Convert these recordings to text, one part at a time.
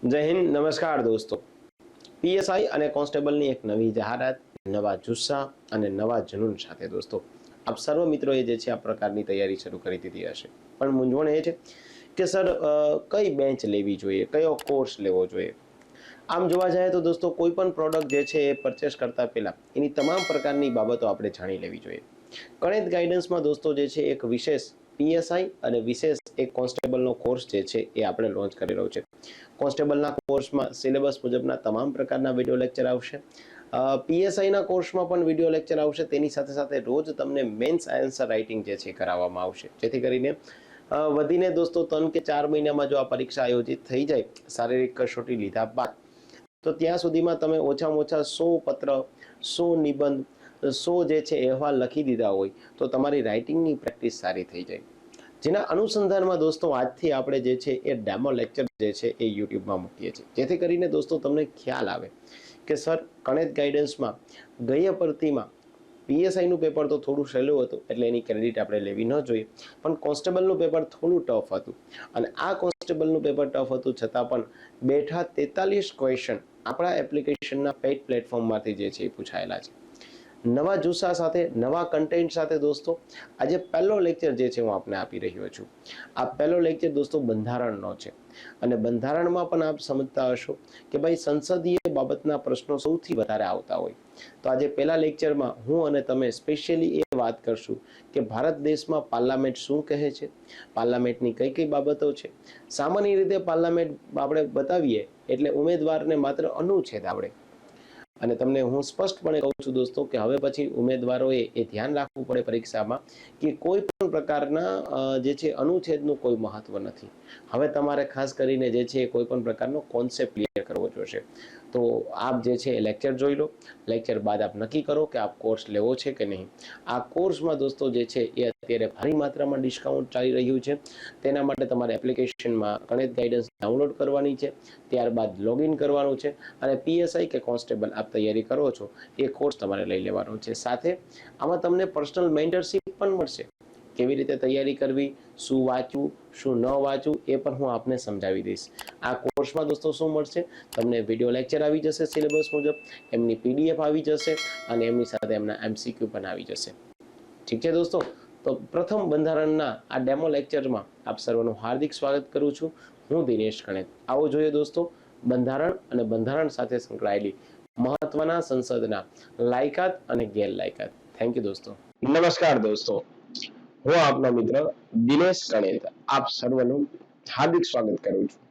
જય હિન્દ, નમસ્કાર દોસ્તો. પીએસઆઈ અને કોન્સ્ટેબલની એક નવી જાહેરાત, નવા જુસ્સા અને નવા જનૂન સાથે દોસ્તો આપ સર્વ મિત્રોએ જે છે આ પ્રકારની તૈયારી શરૂ કરી દીધી હશે. પણ મૂંઝવણ એ છે કે સર કઈ બેન્ચ લેવી જોઈએ, કયો કોર્સ લેવો જોઈએ. આમ જોવા જાય તો દોસ્તો કોઈ પણ પ્રોડક્ટ જે છે એ પરચેસ કરતા પહેલા એની તમામ પ્રકારની બાબતો આપણે જાણી લેવી જોઈએ. ગણિત ગાઈડન્સમાં દોસ્તો જે છે એક વિશેષ પીએસઆઈ અને વિશેષ એક કોન્સ્ટેબલનો કોર્સ જે છે એ આપણે લોન્ચ કરેલો છે. કોન્સ્ટેબલના કોર્સમાં સિલેબસ મુજબના તમામ પ્રકારના વિડીયો લેક્ચર આવશે. પીએસઆઈના કોર્સમાં પણ વિડીયો લેક્ચર આવશે. તેની સાથે સાથે રોજ તમને મેન્સ આન્સર રાઇટિંગ જે છે કરાવવામાં આવશે, જેથી કરીને વધીને દોસ્તો 3 કે 4 મહિનામાં જો આ પરીક્ષા આયોજિત થઈ જાય શારીરિક કસોટી લીધા બાદ, તો ત્યાં સુધીમાં તમે ઓછામાં ઓછા 100 પત્ર, 100 નિબંધ, 100 જે છે અહેવાલ લખી દીધા હોય તો તમારી રાઇટિંગની પ્રેક્ટિસ સારી થઈ જાય. જેના અનુસંધાનમાં દોસ્તો આજથી આપણે જે છે એ ડેમો લેક્ચર જે છે એ યુટ્યુબમાં મૂકીએ છીએ, જેથી કરીને દોસ્તો તમને ખ્યાલ આવે કે સર ગણિત ગાઈડન્સમાં ગઈ ભરતીમાં પીએસઆઈનું પેપર તો થોડું સહેલું હતું એટલે એની ક્રેડિટ આપણે લેવી ન જોઈએ, પણ કોન્સ્ટેબલનું પેપર થોડું ટફ હતું અને આ કોન્સ્ટેબલનું પેપર ટફ હતું છતાં પણ બેઠા 43 ક્વેશ્ચન આપણા એપ્લિકેશનના પેઇડ પ્લેટફોર્મમાંથી જે છે એ પૂછાયેલા છે. નવા જુસ્સા સાથે, નવા કન્ટેન્ટ સાથે દોસ્તો આજે પહેલો લેક્ચર જે છે હું આપને આપી રહ્યો છું. આ પહેલો લેક્ચર દોસ્તો બંધારણનો છે અને બંધારણમાં પણ આપ સમજતા હશો કે ભાઈ સંસદીય બાબતના પ્રશ્નો સૌથી વધારે આવતા હોય. તો આજે પહેલા લેક્ચરમાં હું અને તમે સ્પેશિયલી એ વાત કરશું કે ભારત દેશમાં પાર્લામેન્ટ શું કહે છે, પાર્લામેન્ટની કઈ કઈ બાબતો છે. સામાન્ય રીતે પાર્લામેન્ટ આપણે બતાવીએ એટલે ઉમેદવારને માત્ર અનુચ્છેદ આવડે, અને તમને હું સ્પષ્ટપણે કહું છું દોસ્તો કે હવે પછી ઉમેદવારોએ એ ધ્યાન રાખવું પડે પરીક્ષામાં કે કોઈ પણ પ્રકારના જે છે અનુચ્છેદનું કોઈ મહત્વ નથી. હવે તમારે ખાસ કરીને જે છે કોઈ પણ પ્રકારનો કોન્સેપ્ટ ક્લિયર કરવો જોશે. તો આપ જે છે એ લેક્ચર જોઈ લો. લેક્ચર બાદ આપ નક્કી કરો કે આપ કોર્સ લેવો છે કે નહીં. આ કોર્સમાં દોસ્તો જે છે એ અત્યારે ભારી માત્રામાં ડિસ્કાઉન્ટ ચાલી રહ્યું છે. તેના માટે તમારે એપ્લિકેશનમાં ગણિત ગાઈડન્સ ડાઉનલોડ કરવાની છે, ત્યારબાદ લોગિન કરવાનું છે અને પીએસઆઈ કે કોન્સ્ટેબલ આપ તૈયારી કરો છો એ કોર્સ તમારે લઈ લેવાનો છે. સાથે આમાં તમને પર્સનલ મેન્ટરશિપ પણ મળશે. કેવી રીતે તૈયારી કરવી, શું વાંચવું, શું ન વાંચવું એ પણ હું આપને સમજાવી દઈશ. આ કોર્સમાં દોસ્તો શું મળશે, તમને વિડીયો લેક્ચર આવી જશે સિલેબસ મુજબ, એમની પીડીએફ આવી જશે અને એમની સાથે એમના એમસીક્યુ પણ આવી જશે. ઠીક છે દોસ્તો, તો પ્રથમ બંધારણના આ ડેમો લેક્ચરમાં આપ સર્વનું હાર્દિક સ્વાગત કરું છું. હું દિનેશ ગણેત. આવો જોઈએ દોસ્તો બંધારણ અને બંધારણ સાથે સંકળાયેલી મહત્વના સંસદના લાયકાત અને ગેરલાયકાત. થેન્ક યુ દોસ્તો. નમસ્કાર દોસ્તો, હું આપનો મિત્ર દિનેશ ગણેત આપ સર્વનું હાર્દિક સ્વાગત કરું છું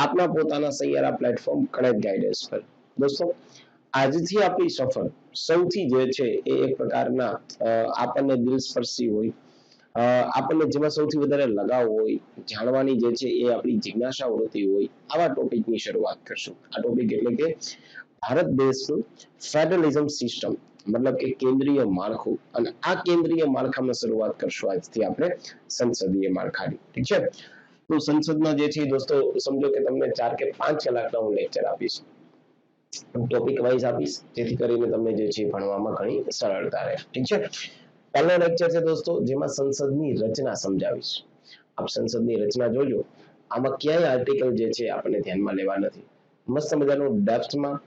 આપના પોતાના સૈયારા પ્લેટફોર્મ ગણિત ગાઈડન્સ પર. દોસ્તો આજથી આપણી સફર સૌથી જે છે એ એક પ્રકારના આપણને દિલસ્પર્શી હોય, આપણને જેમાં સૌથી વધારે લગાવ હોય, જાણવાની જે છે એ આપણી જિજ્ઞાસા વૃત્તિ હોય, આવા ટોપિકની શરૂઆત કરશું. આ ટોપિક એટલે કે ભારત દેશનું ફેડરલિઝમ સિસ્ટમ, મતલબ કે કેન્દ્રીય માળખું, અને આ કેન્દ્રીય માળખામાં શરૂઆત કરશું આજથી આપણે સંસદીય માળખાની. ઠીક છે, તો સંસદમાં જે છે દોસ્તો સમજો કે તમને 4 કે 5 કલાકના હું લેક્ચર આપીશ, ટોપિક વાઇઝ આપીશ, જેથી કરીને તમને જે છે ભણવામાં ઘણી સરળતા રહે. ઠીક છે, પહેલો લેક્ચર છે દોસ્તો જેમાં સંસદની રચના સમજાવીશ. આપ સંસદની રચના જોજો, આમાં ક્યાંય આર્ટિકલ જે છે આપણે ધ્યાનમાં લેવા નથી. મસ્ત મજાનું ડેપ્થમાં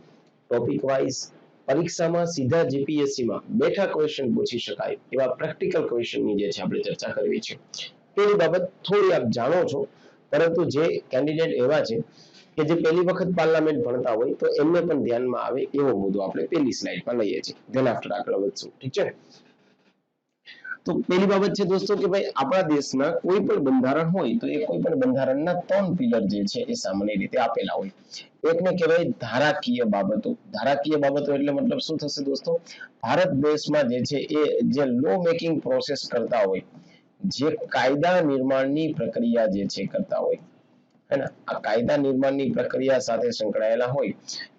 ટોપિક વાઇઝ પરીક્ષામાં સીધા જીપીએસસીમાં બેઠા ક્વેશ્ચન પૂછી શકાય એવા પ્રેક્ટિકલ ક્વેશ્ચનની જે છે આપણે ચર્ચા કરવી છે. તેની બાબત થોડી આપ જાણો છો, પરંતુ જે કેન્ડિડેટ એવા છે કે જે પહેલી વખત પાર્લામેન્ટ ભણતા હોય તો એમને પણ ધ્યાનમાં આવે એવો મુદ્દો આપણે પહેલી સ્લાઇડમાં લઈએ છીએ. ધેન આફ્ટર આગળ વધશું. ઠીક છે, તો પહેલી બાબત છે દોસ્તો કે ભાઈ આપણા દેશના કોઈ પણ બંધારણ હોય તો એ કોઈ પણ બંધારણના 3 પિલર જે છે એ સામાન્ય રીતે આપેલા હોય. એકને કહેવાય ધારાકીય બાબતો. ધારાકીય બાબતો એટલે મતલબ શું થશે દોસ્તો, ભારત દેશમાં જે છે એ જે લો મેકિંગ પ્રોસેસ કરતા હોય, જે કાયદા નિર્માણની પ્રક્રિયા જે છે કરતા હોય, હે ને, આ કાયદા નિર્માણની પ્રક્રિયા સાથે સંકળાયેલા હોય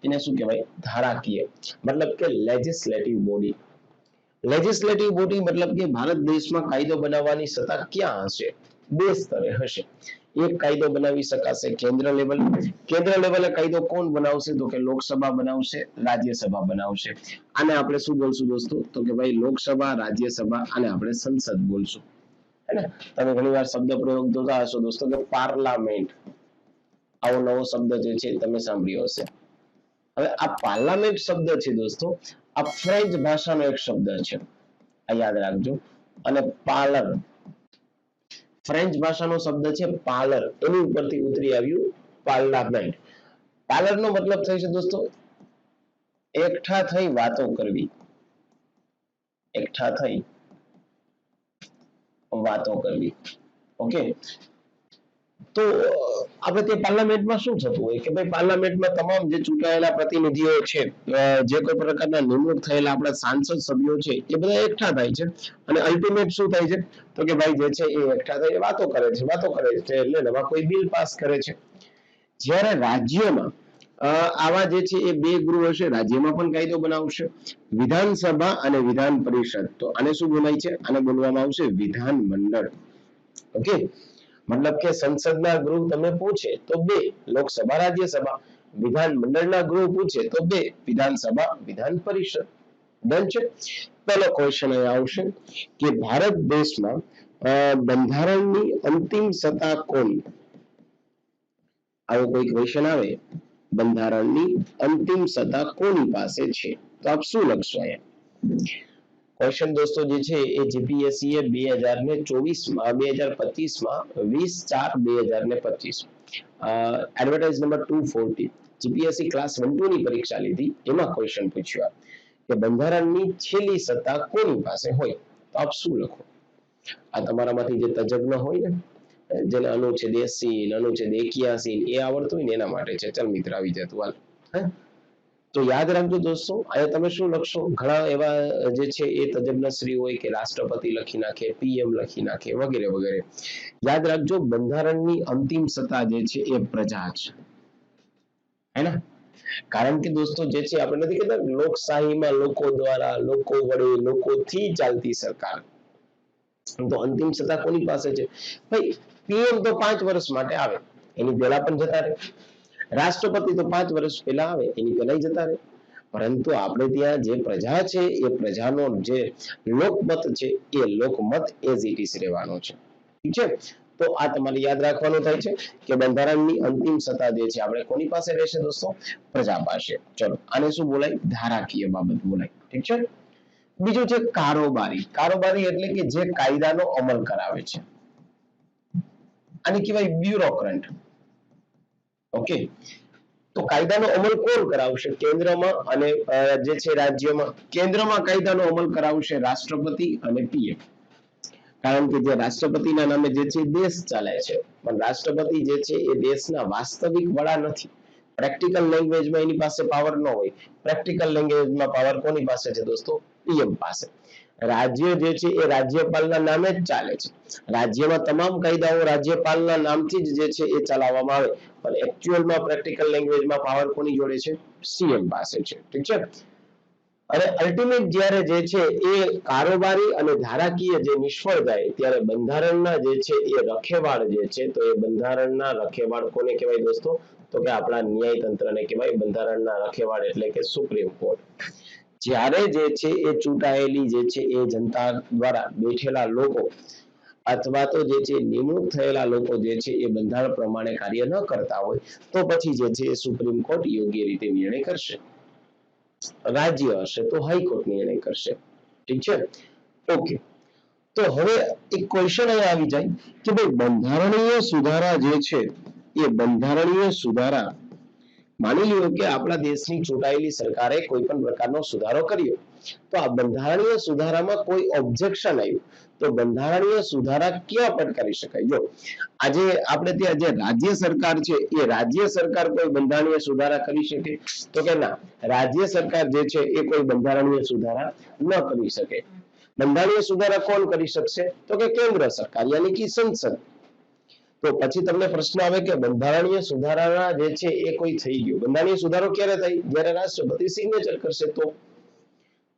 એને શું કહેવાય, ધારાકીય, મતલબ કે લેજિસ્લેટિવ બોડી. લેજિસ્લેટિવ બોડી મતલબ કે ભારત દેશમાં કાયદો બનાવવાની સત્તા ક્યાં હશે, 2 સ્તરે હશે. એક કાયદો બનાવી શકાશે કેન્દ્ર લેવલ. કેન્દ્ર લેવલે કાયદો કોણ બનાવશે, તો કે લોકસભા બનાવશે, રાજ્યસભા બનાવશે. આને આપણે શું બોલશું દોસ્તો, તો કે ભાઈ લોકસભા, રાજ્યસભા, આને આપણે સંસદ બોલશું. હે ને, તમે ઘણીવાર શબ્દ પ્રયોગ જોતા હશો દોસ્તો કે પાર્લામેન્ટ. આવો નવો શબ્દ જે છે તમે સાંભળ્યો હશે. હવે આ પાર્લામેન્ટ શબ્દ છે દોસ્તો, આ ફ્રેન્ચ ભાષાનો એક શબ્દ છે, આ યાદ રાખજો. અને પાર્લર, ફ્રેન્ચ ભાષાનો શબ્દ છે પાર્લર, એની ઉપરથી ઉતરી આવ્યું પાર્લામેન્ટ. પાર્લર નો મતલબ થાય છે દોસ્તો એકઠા થઈ વાતો કરવી, એકઠા થઈ વાતો કરવી. ઓકે, તો આપણે તે પાર્લામેન્ટમાં શું થતું હોય કે ભાઈ પાર્લામેન્ટમાં તમામ જે ચૂંટાયેલા પ્રતિનિધિઓ છે, જે કોઈ પ્રકારના નિમણૂક થયેલા આપણા સાંસદ સભ્યો છે, એ બધા એકઠા થાય છે અને અલ્ટિમેટ શું થાય છે તો કે ભાઈ જે છે એ એકઠા થઈ વાતો કરે છે, વાતો કરે છે એટલે નવા કોઈ બિલ પાસ કરે છે. જ્યારે રાજ્યમાં આવા જે છે એ બે ગૃહ હશે, રાજ્યમાં પણ કાયદો બનાવશે, વિધાનસભા અને વિધાન પરિષદ. તો આને શું બોલાય છે? આને બોલવામાં આવશે વિધાન મંડળ. ઓકે, મતલબ કે સંસદના ગૃહ તમે પૂછે તો બે, લોકસભા રાજ્યસભા. વિધાન મંડળના ગૃહ પૂછે તો બે, વિધાનસભા વિધાન પરિષદ. ડન છે. પહેલો ક્વેશ્ચન અહીં આવશે કે ભારત દેશમાં બંધારણની અંતિમ સત્તા કોની? આવો કોઈ ક્વેશ્ચન આવે, બંધારણની અંતિમ સત્તા કોની પાસે છે, તો આપ શું લખશો અહીંયા? ક્વેશ્ચન દોસ્તો જે છે એ જીપીએસસી એ 2024માં 2025માં 20/4/2025 એડવર્ટાઇઝ નંબર 240 જીપીએસસી ક્લાસ 1-2 ની પરીક્ષા લીધી, એમાં ક્વેશ્ચન પૂછ્યો કે બંધારણની છેલ્લી સત્તા કોની પાસે હોય, તો આપ શું લખો? આ તમારામાંથી જે તજજ્ઞ હોય ને, જેને અનુચ્છેદ 80, અનુચ્છેદ 81 એ આવડતું હોય ને એના માટે છે. ચાલ મિત્ર આવી જતું હાલ. તો યાદ રાખજો દોસ્તો, અહીંયા તમે શું લખશો? ઘણા એવા જે છે એ તજજ્ઞ શ્રી હોય કે રાષ્ટ્રપતિ લખી નાખે, પીએમ લખી નાખે વગેરે વગેરે. યાદ રાખજો બંધારણની અંતિમ સત્તા જે છે એ પ્રજા છે, હે ને? કારણ કે દોસ્તો જે છે આપણે નથી કહેતા લોકશાહીમાં લોકો દ્વારા, લોકો વડે, લોકોથી ચાલતી સરકાર. તો અંતિમ સત્તા કોની પાસે છે? ભાઈ પીએમ તો 5 વર્ષ માટે આવે, એની પહેલા પણ જતા રહે. રાષ્ટ્રપતિ તો 5 વર્ષ પહેલા આવે, એની પહેલા જતા રહે. પરંતુ આપણે ત્યાં જે પ્રજા છે એ પ્રજાનો જે લોકમત છે એ લોકમત એઝ ઇટ ઇઝ રહેવાનો છે. ઠીક છે? તો આ તમારે યાદ રાખવાનું થાય છે કે બંધારણની અંતિમ સત્તા જે છે આપણે કોની પાસે રહેશે દોસ્તો? પ્રજા પાસે. ચલો, આને શું બોલાય? ધારાકીય બાબત બોલાય. ઠીક છે? બીજું છે કારોબારી. કારોબારી એટલે કે જે કાયદાનો અમલ કરાવે છે, આને કહેવાય બ્યુરોક્રેટ. ઓકે, તો કાયદાનો અમલ કોણ કરાવશે? કેન્દ્રમાં અને જે છે રાજ્યમાં. કેન્દ્રમાં કાયદાનો અમલ કરાવશે રાષ્ટ્રપતિ અને પીએમ. કારણ કે જે રાષ્ટ્રપતિના નામે જે છે દેશ ચાલે છે, પણ રાષ્ટ્રપતિ જે છે એ દેશના વાસ્તવિક વડા નથી. પ્રેક્ટિકલ લેંગ્વેજમાં એની પાસે પાવર ન હોય. પ્રેક્ટિકલ લેંગ્વેજમાં પાવર કોની પાસે છે દોસ્તો? પીએમ પાસે. રાજ્ય જે છે એ રાજ્યપાલના નામે જ ચાલે છે. રાજ્યમાં તમામ કાયદાઓ રાજ્યપાલના નામથી જ જે છે એ ચલાવવામાં આવે, પણ એકચ્યુઅલમાં પ્રેક્ટિકલ લેંગ્વેજમાં પાવર કોની જોડે છે? સીએમ પાસે છે. ઠીક છે? અને અલ્ટિમેટ જ્યારે જે છે એ કારોબારી અને ધારાકીય જે નિષ્ફળ જાય ત્યારે બંધારણના જે છે એ રખેવાળ જે છે, તો એ બંધારણના રખેવાળ કોને કહેવાય દોસ્તો? તો કે આપણા ન્યાય તંત્રને કહેવાય બંધારણના રખેવાળ, એટલે કે સુપ્રીમ કોર્ટ. જ્યારે જે છે એ ચૂંટાયેલી જે છે એ જનતા દ્વારા બેઠેલા લોકો અથવા તો જે છે નિમણૂક થયેલા લોકો જે છે એ બંધારણ પ્રમાણે કાર્ય ન કરતા હોય તો પછી જે છે એ સુપ્રીમ કોર્ટ યોગ્ય રીતે નિર્ણય કરશે. રાજ્ય હશે તો હાઈકોર્ટ નિર્ણય કરશે. ઠીક છે? ઓકે, તો હવે એક ક્વેશ્ચન અહીં આવી જાય કે ભાઈ બંધારણીય સુધારા જે છે એ બંધારણીય સુધારા, માની લ્યો કે આપણા દેશની ચૂંટાયેલી સરકારે કોઈ પણ પ્રકારનો સુધારો કર્યો, તો આ બંધારણીય સુધારામાં કોઈ ઓબ્જેક્શન આવ્યું, તો બંધારણીય સુધારા ક્યાં પડકારી શકાય? જો આજે આપણે ત્યાં જે રાજ્ય સરકાર છે એ રાજ્ય સરકાર કોઈ બંધારણીય સુધારા કરી શકે? તો કે ના, રાજ્ય સરકાર જે છે એ કોઈ બંધારણીય સુધારા ન કરી શકે. બંધારણીય સુધારા કોણ કરી શકશે? તો કે કેન્દ્ર સરકાર, યાની કે સંસદ. તો પછી તમને પ્રશ્ન આવે કે બંધારણીય સુધારા જે છે એ કોઈ થઈ ગયું, બંધારણીય સુધારો ક્યારે થાય? જ્યારે રાષ્ટ્રપતિ સિગ્નેચર કરશે તો.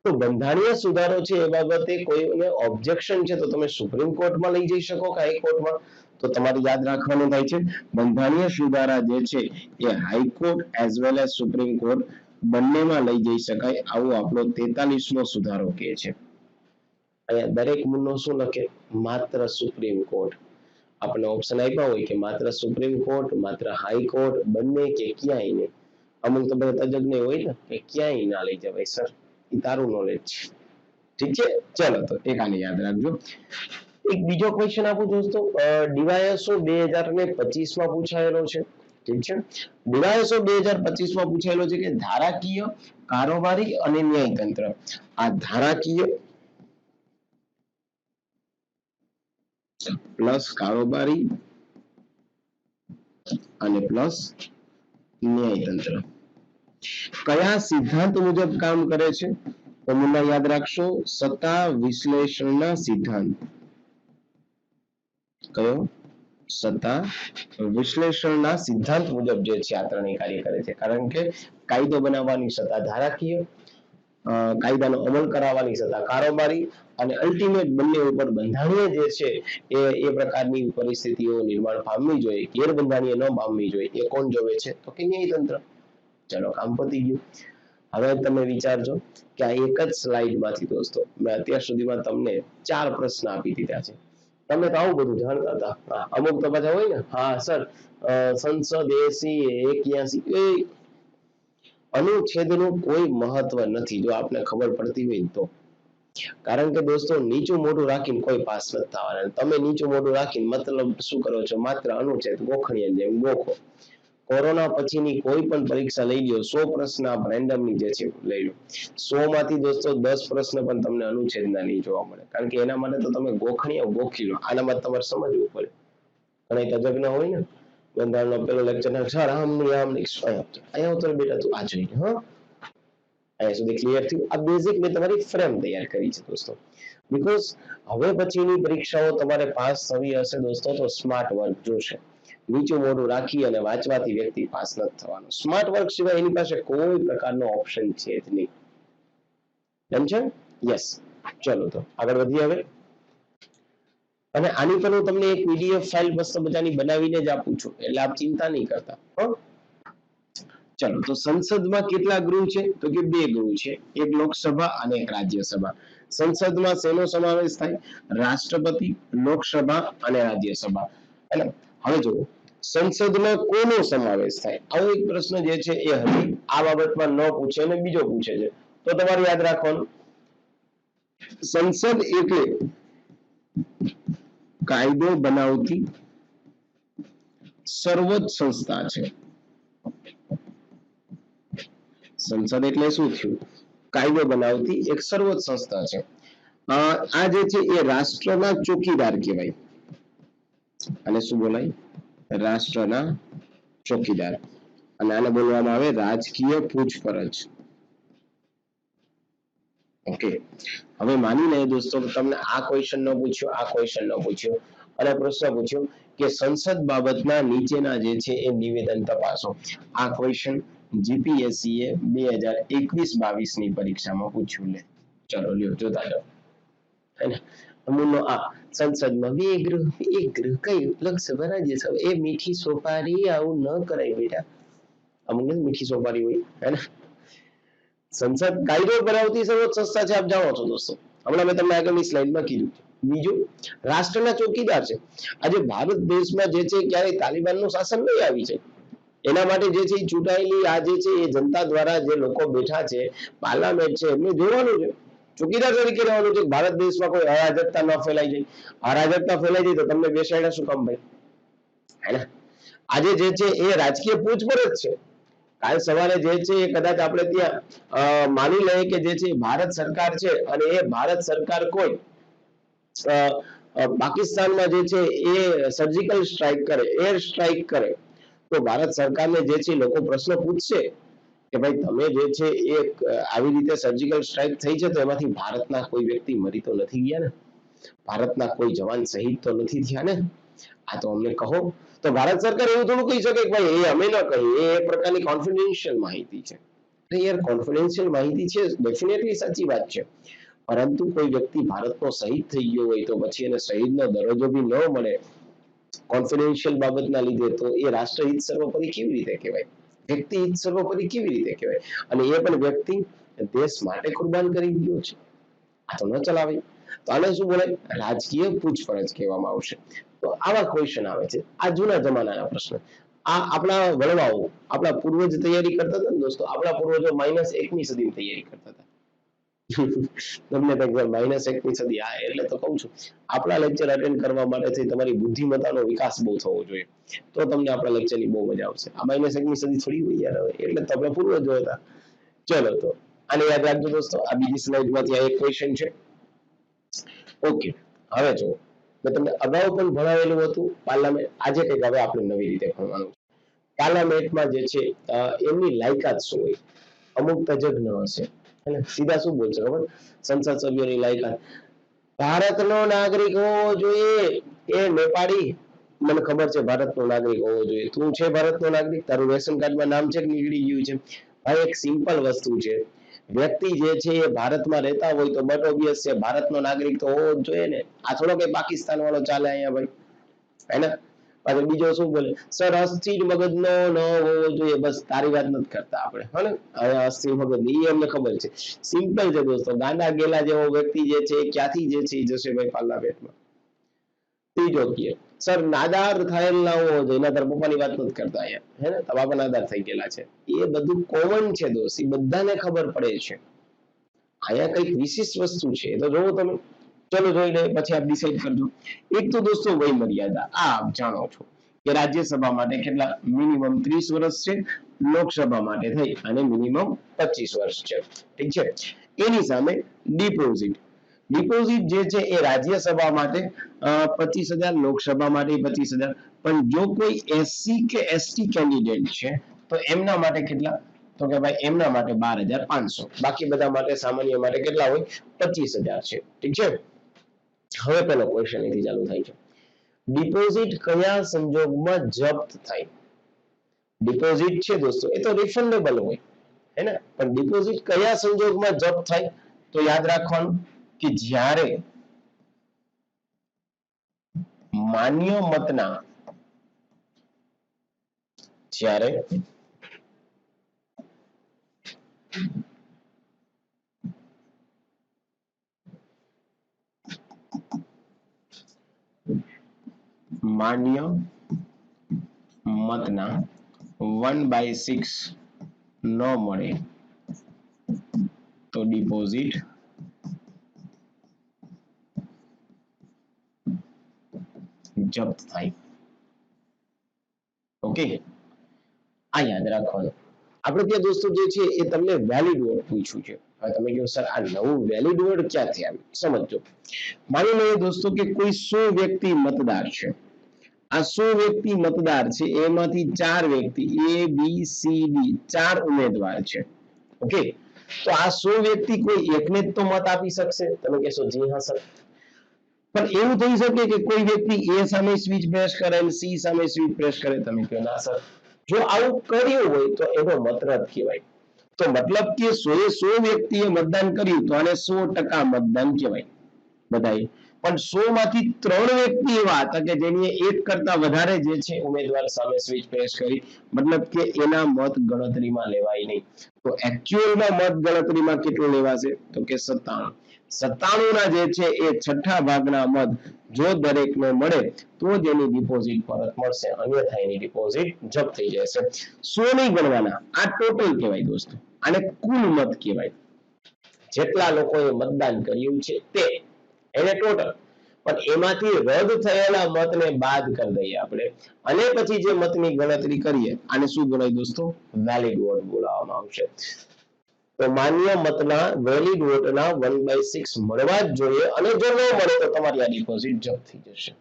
તો બંધારણીય સુધારો છે એ બાબતે કોઈને ઓબ્જેક્શન છે તો તમે સુપ્રીમ કોર્ટમાં લઈ જઈ શકો કે હાઈકોર્ટમાં? તો તમારે યાદ રાખવાનું થાય છે બંધારણીય સુધારા જે છે એ high court as well as supreme court બંનેમાં લઈ જઈ શકાય. આવો આપણો 43મો સુધારો કહે છે. અહીંયા દરેક મુદ્દો શું લખે? માત્ર સુપ્રીમ કોર્ટ. આપણને ઓપ્શન આપ્યા હોય કે માત્ર સુપ્રીમ કોર્ટ, માત્ર હાઈકોર્ટ, બંને કે ક્યાંય નહીં. અમુક તો બધા તજજ્ઞ હોય ને કે ક્યાંય ના લઈ જવાય સર, એ તારું નોલેજ છે. ઠીક છે, ચલો તો એક આને યાદ રાખજો. એક બીજો ક્વેશ્ચન આપું દોસ્તો, ડીવાયએસઓ 2025 માં પૂછાયેલો છે. ઠીક છે, ડીવાયએસઓ 2025 માં પૂછાયેલો છે કે ધારાકીય, કારોબારી અને ન્યાયતંત્ર. આ ધારાકીય પ્લસ કારોબારી અને પ્લસ ન્યાયતંત્ર કયા સિદ્ધાંત મુજબ કામ કરે છે? તો મુદ્દા યાદ રાખશો, સત્તા વિશ્લેષણના સિદ્ધાંત. કયો? સત્તા વિશ્લેષણના સિદ્ધાંત મુજબ જે છે આ ત્રણેય કાર્ય કરે છે. કારણ કે કાયદો બનાવવાની સત્તા ધારાકીય, કાયદાનો અમલ કરાવવાની સત્તા કારોબારી અને અલ્ટિમેટ બંને ઉપર બંધારણીય જે છે એ પ્રકારની પરિસ્થિતિઓ નિર્માણ પામવી જોઈએ, ગેરબંધારણીય ન પામવી જોઈએ, એ કોણ જોવે છે? તો કે ન્યાયતંત્ર. ચલો, કામ પતી ગયું. હવે તમે વિચારજો કે આ એક જ સ્લાઇડમાંથી દોસ્તો મેં અત્યાર સુધીમાં તમને 4 પ્રશ્ન આપી દીધા છે. તમે તો આવું બધું જાણતા હતા. અમુક તો પાછા હોય ને, હા સર સંસદ 81 એ અનુચ્છેદનું કોઈ મહત્વ નથી જો આપને ખબર પડતી હોય તો. કારણ કે દોસ્તો નીચું મોઢું રાખીને કોઈ પાસ નથી થવાના. તમે નીચું મોઢું રાખીને મતલબ શું કરો છો? માત્ર અનુચ્છેદ ગોખણીએ જેમ ગોખો. કોરોના પછીની કોઈ પણ પરીક્ષા લઈ લ્યો, 100 પ્રશ્ન આપ રેન્ડમની જે છે લઈ લો, 100 માંથી દોસ્તો 10 પ્રશ્ન પણ તમને અનુચ્છેદના નહીં જોવા મળે. કારણ કે એના માટે તો તમે ગોખણીઓ ગોખી લો. આના માટે તમારે સમજવું પડે. ઘણા તજજ્ઞ હોય ને, બંધારણનો પેલો લેક્ચર સર આમ અહીંયા ઉતર બેટા તું આ જોઈ હ. અહીંયા સુધી ક્લિયર થયું? આ બેઝિક મેં તમારી ફ્રેમ તૈયાર કરી છે દોસ્તો. બીકોઝ હવે પછીની પરીક્ષાઓ તમારે પાસ થવી હશે દોસ્તો તો સ્માર્ટ વર્ક જોશે. નીચું મોઢું રાખી અને વાંચવાથી વ્યક્તિ પાસ નથી થવાનો. સ્માર્ટ વર્ક સિવાય એની પાસે કોઈ પ્રકારનો ઓપ્શન છે જ નહીં. એમ છે? યસ. ચલો તો આગળ વધીએ હવે. અને આની પર હું તમને એક પીડીએફ ફાઇલ મસ્ત મજાની બનાવીને જ આપું છું, એટલે આપ ચિંતા નહીં કરતા. ચલો તો સંસદમાં કેટલા ગૃહ છે? તો કે 2 ગૃહ છે, એક લોકસભા અને એક રાજ્યસભા. સંસદમાં શેનો સમાવેશ થાય? રાષ્ટ્રપતિ, લોકસભા અને રાજ્યસભા. એટલે હવે જુઓ, સંસદમાં કોનો સમાવેશ થાય? આવો એક પ્રશ્ન જે છે એ હજી આ બાબતમાં ન પૂછે અને બીજો પૂછે છે. તો તમારે યાદ રાખવાનું, સંસદ એટલે કાયદો બનાવતી સર્વોચ્ચ સંસ્થા છે. સંસદ એટલે શું થયું? કાયદો બનાવતી એક સર્વોચ્ચ સંસ્થા છે. આ જે છે એ રાષ્ટ્રના ચોકીદાર કહેવાય. અને શું બોલાય? રાષ્ટ્રના ચોકીદાર. અને આને બોલવામાં આવે રાજકીય પૂછપરછ. ઓકે, હવે માની લઈએ દોસ્તો કે તમને આ ક્વેશ્ચન ન પૂછ્યો, આ ક્વેશ્ચન ન પૂછ્યો અને પ્રશ્ન પૂછ્યો કે સંસદ બાબતના નીચેના જે છે એ નિવેદન તપાસો. આ ક્વેશ્ચન જીપીએસસી એ 2021-22 ની પરીક્ષામાં પૂછ્યું. લે ચલો લ્યો જોતા જાઓ. હે ને? અમૂલનો આ સંસદમાં 2 ગૃહ, 1 ગૃહ કયું? લોકસભા, રાજ્યસભા. એ મીઠી સોપારી, આવું ન કરાય બેટા. અમુક મીઠી સોપારી હોય, હે ને? સંસદ કાયદો બનાવતી સર્વોચ્ચ સંસ્થા છે, આપ જાણો છો દોસ્તો. હમણાં મેં તમને આગળની સ્લાઇડમાં કીધું. બીજું, રાષ્ટ્રના ચોકીદાર છે. આજે ભારત દેશમાં જે છે ક્યારેય તાલિબાનનું શાસન નહીં આવી છે. એના માટે જે છે ચૂંટાયેલી આ જે છે એ જનતા દ્વારા જે લોકો બેઠા છે, પાર્લામેન્ટ છે, એમને જોવાનું છે. ચોકીદાર તરીકે રહેવાનું છે. ભારત દેશમાં કોઈ અરાજકતા ન ફેલાઈ જાય. અરાજકતા ફેલાઈ જાય તો તમને બેસાડ્યા શું કામ ભાઈ? હે ને? આજે જે છે એ રાજકીય પૂછપરછ છે. કાલ સવારે જે છે એ કદાચ આપણે ત્યાં માની લઈએ કે જે છે ભારત સરકાર છે અને એ ભારત સરકાર કોઈ પાકિસ્તાનમાં જે છે એ સર્જિકલ સ્ટ્રાઇક કરે, એર સ્ટ્રાઇક કરે, તો ભારત સરકારને જે છે લોકો પ્રશ્ન પૂછશે કે ભાઈ તમે જે છે એ આવી રીતે સર્જિકલ સ્ટ્રાઇક થઈ છે તો એમાંથી ભારતના કોઈ વ્યક્તિ મરી તો નથી ગયા ને? ભારતના કોઈ જવાન શહીદ તો નથી થયા ને? આ તો અમને કહો. તો ભારત સરકાર એવું થોડું કહી શકે કે ભાઈ એ અમે ન કહી, એ એક પ્રકારની કોન્ફિડેન્શિયલ માહિતી છે. યાર કોન્ફિડેન્શિયલ માહિતી છે, ડેફિનેટલી સાચી વાત છે. પરંતુ કોઈ વ્યક્તિ ભારતનો શહીદ થઈ ગયો હોય તો પછી એને શહીદનો દરજ્જો બી ન મળે કોન્ફિડેન્શિયલ બાબતના લીધે, તો એ રાષ્ટ્રહિત સર્વોપરી કેવી રીતે કહેવાય? વ્યક્તિ હિત સર્વોપરી કેવી રીતે કહેવાય? અને એ પણ વ્યક્તિ દેશ માટે કુરબાન કરી દીધો છે. આ તો ન ચલાવે. તો આને શું બોલાય? રાજકીય પૂછપરછ કહેવામાં આવશે. તો આવા ક્વેશ્ચન આવે છે, આ જૂના જમાનાના પ્રશ્ન. આ આપણા વડવાઓ, આપણા પૂર્વજ તૈયારી કરતા હતા ને દોસ્તો, આપણા પૂર્વજો -1મી સદીની તૈયારી કરતા હતા. તમને -1મી સદી, હા એટલે તો કહું છું, આપણા લેક્ચર અટેન્ડ કરવા માટે તમારી બુદ્ધિમત્તાનો વિકાસ બહુ થવો જોઈએ, તો તમને આપણા લેક્ચરની બહુ મજા આવશે. આ -1મી સદી થોડી હોય યાર હવે, એટલે તો આપણા પૂર્વજો હતા. ચલો તો આને યાદ રાખજો દોસ્તો. આ બીજી સ્લાઇડમાંથી આ એક ક્વેશ્ચન છે. ઓકે, હવે જો મેં તમને અગાઉ પણ ભણાવેલું હતું પાર્લામેન્ટ, આજે કંઈક હવે આપણે નવી રીતે ભણવાનું છે. પાર્લામેન્ટમાં જે છે એમની લાયકાત શું હોય? અમુક તજજ્ઞ હશે અને સીધા શું બોલશે ખબર? સંસદ સભ્યોની લાયકાત ભારતનો નાગરિક હોવો જોઈએ. એ નેપાળી, મને ખબર છે ભારતનો નાગરિક હોવો જોઈએ. તું છે ભારતનો નાગરિક? તારું રેશન કાર્ડમાં નામ છે કે નીકળી ગયું છે? ભાઈ એક સિમ્પલ વસ્તુ છે, વ્યક્તિ જે છે એ ભારતમાં રહેતા હોય તો બટ ઓબ્વિયસ છે ભારતનો નાગરિક તો હોવો જ જોઈએ ને. આ થોડો કઈ પાકિસ્તાન વાળો ચાલે અહીંયા ભાઈ, હે ને? પાછો બીજો શું બોલે, સર અસ્થિ મગજનો ન હોવો જોઈએ. બસ તારી વાત નથી કરતા આપણે, હે ને? અસ્થિ મગજ એ અમને ખબર છે, સિમ્પલ છે દોસ્તો. ગાંડા ગેલા જેવો વ્યક્તિ જે છે ક્યાંથી જે છે જશે ભાઈ પાર્લામેન્ટમાં? ત્રીજો કે સર નાદાર થયેલ ના હોવો જોઈએ. ના તારા પપ્પાની વાત નથી કરતા અહીંયા, હે ને? તારા બાપા નાદાર થઈ ગયેલા છે. એ બધું કોમન છે દોસ્ત, એ બધાને ખબર પડે છે. અહીંયા કઈક વિશિષ્ટ વસ્તુ છે તો જોવો તમે. ચલો જોઈ લે, પછી આપ ડિસાઈડ કરજો. એક તો દોસ્તો વય મર્યાદા, આ આપ જાણો છો કે રાજ્યસભા માટે કેટલા મિનિમમ 30 વર્ષ છે, લોકસભા માટે થઈ અને મિનિમમ 25 વર્ષ છે. ઠીક છે. એની સામે ડિપોઝિટ, ડિપોઝિટ જે છે એ રાજ્યસભા માટે 25,000, લોકસભા માટે 25,000. પણ જો કોઈ એસસી કે એસટી કેન્ડિડેટ છે તો એમના માટે કેટલા? તો કે ભાઈ એમના માટે 12,500. બાકી બધા માટે સામાન્ય માટે કેટલા હોય? 25,000 છે. ઠીક છે. હવે પેલો ક્વેશ્ચન અહીંથી ચાલુ થાય છે. ડિપોઝિટ કયા સંજોગમાં જપ્ત થાય? ડિપોઝિટ છે દોસ્તો એ તો રિફંડેબલ હોય, હે ને? પણ ડિપોઝિટ કયા સંજોગમાં જપ્ત થાય? તો યાદ રાખવાનું કે જ્યારે માન્ય મતના, જ્યારે માન્ય મતના 1/6 ન મળે તો ડિપોઝિટ જપ્ત થાય. ઓકે, આ યાદ રાખવાનું. આપણે ત્યાં દોસ્તો જે છે એ તમને વેલિડ વર્ડ પૂછ્યું છે. હવે તમે કહો સર આ નવું વેલિડ વર્ડ ક્યાંથી આવ્યું? સમજો, માની લો દોસ્તો કે કોઈ 100 વ્યક્તિ મતદાર છે. આ 100 વ્યક્તિ મતદાર છે, એમાંથી 4 વ્યક્તિ A B C D 4 ઉમેદવાર છે. ઓકે, તો આ 100 વ્યક્તિ કોઈ એકને જ તો મત આપી શકશે. તમે કહેશો જી હા સર, પણ એવું થઈ શકે કે કોઈ વ્યક્તિ A સામે સ્વિચ પ્રેસ કરે અને C સામે સ્વિચ પ્રેસ કરે. તમે કહો ના સર, જો આવું કર્યું હોય તો એનો મતલબ કહેવાય. તો મતલબ કે 100 વ્યક્તિએ મતદાન કર્યું તો આને 100% મતદાન કહેવાય બધાએ. પણ 100 માંથી 3 વ્યક્તિ એવા હતા કે જેની એક કરતા વધારે જે છે ઉમેદવાર સામે સ્વિચ પ્રેસ કરી, મતલબ કે એના મત ગણતરીમાં લેવાય નહીં. તો એકચ્યુઅલમાં મત ગણતરીમાં કેટલું લેવાશે? તો કે 97. 97 ના જે છે એ છઠ્ઠા ભાગના મત જો દરેકને મળે તો જ એની ડિપોઝિટ પરત મળશે, અન્યથા એની ડિપોઝિટ જપ્ત થઈ જશે. 100 નહીં ગણવાના, આ ટોટલ કહેવાય દોસ્તો, આને કુલ મત કહેવાય. જેટલા લોકોએ મતદાન કર્યું છે તે, એને ટોટલ. પણ એમાંથી રદ થયેલા મતને બાદ કરી દઈએ આપણે અને પછી જે મતની ગણતરી કરીએ આને શું ગણાય દોસ્તો? વેલિડ વોટ બોલાવવામાં આવશે. તો માન્ય મતના વેલિડ વોટના 1/6 મળવા જ જોઈએ અને જો ન મળે તો તમારી આ ડિપોઝિટ જપ્ત થઈ જશે.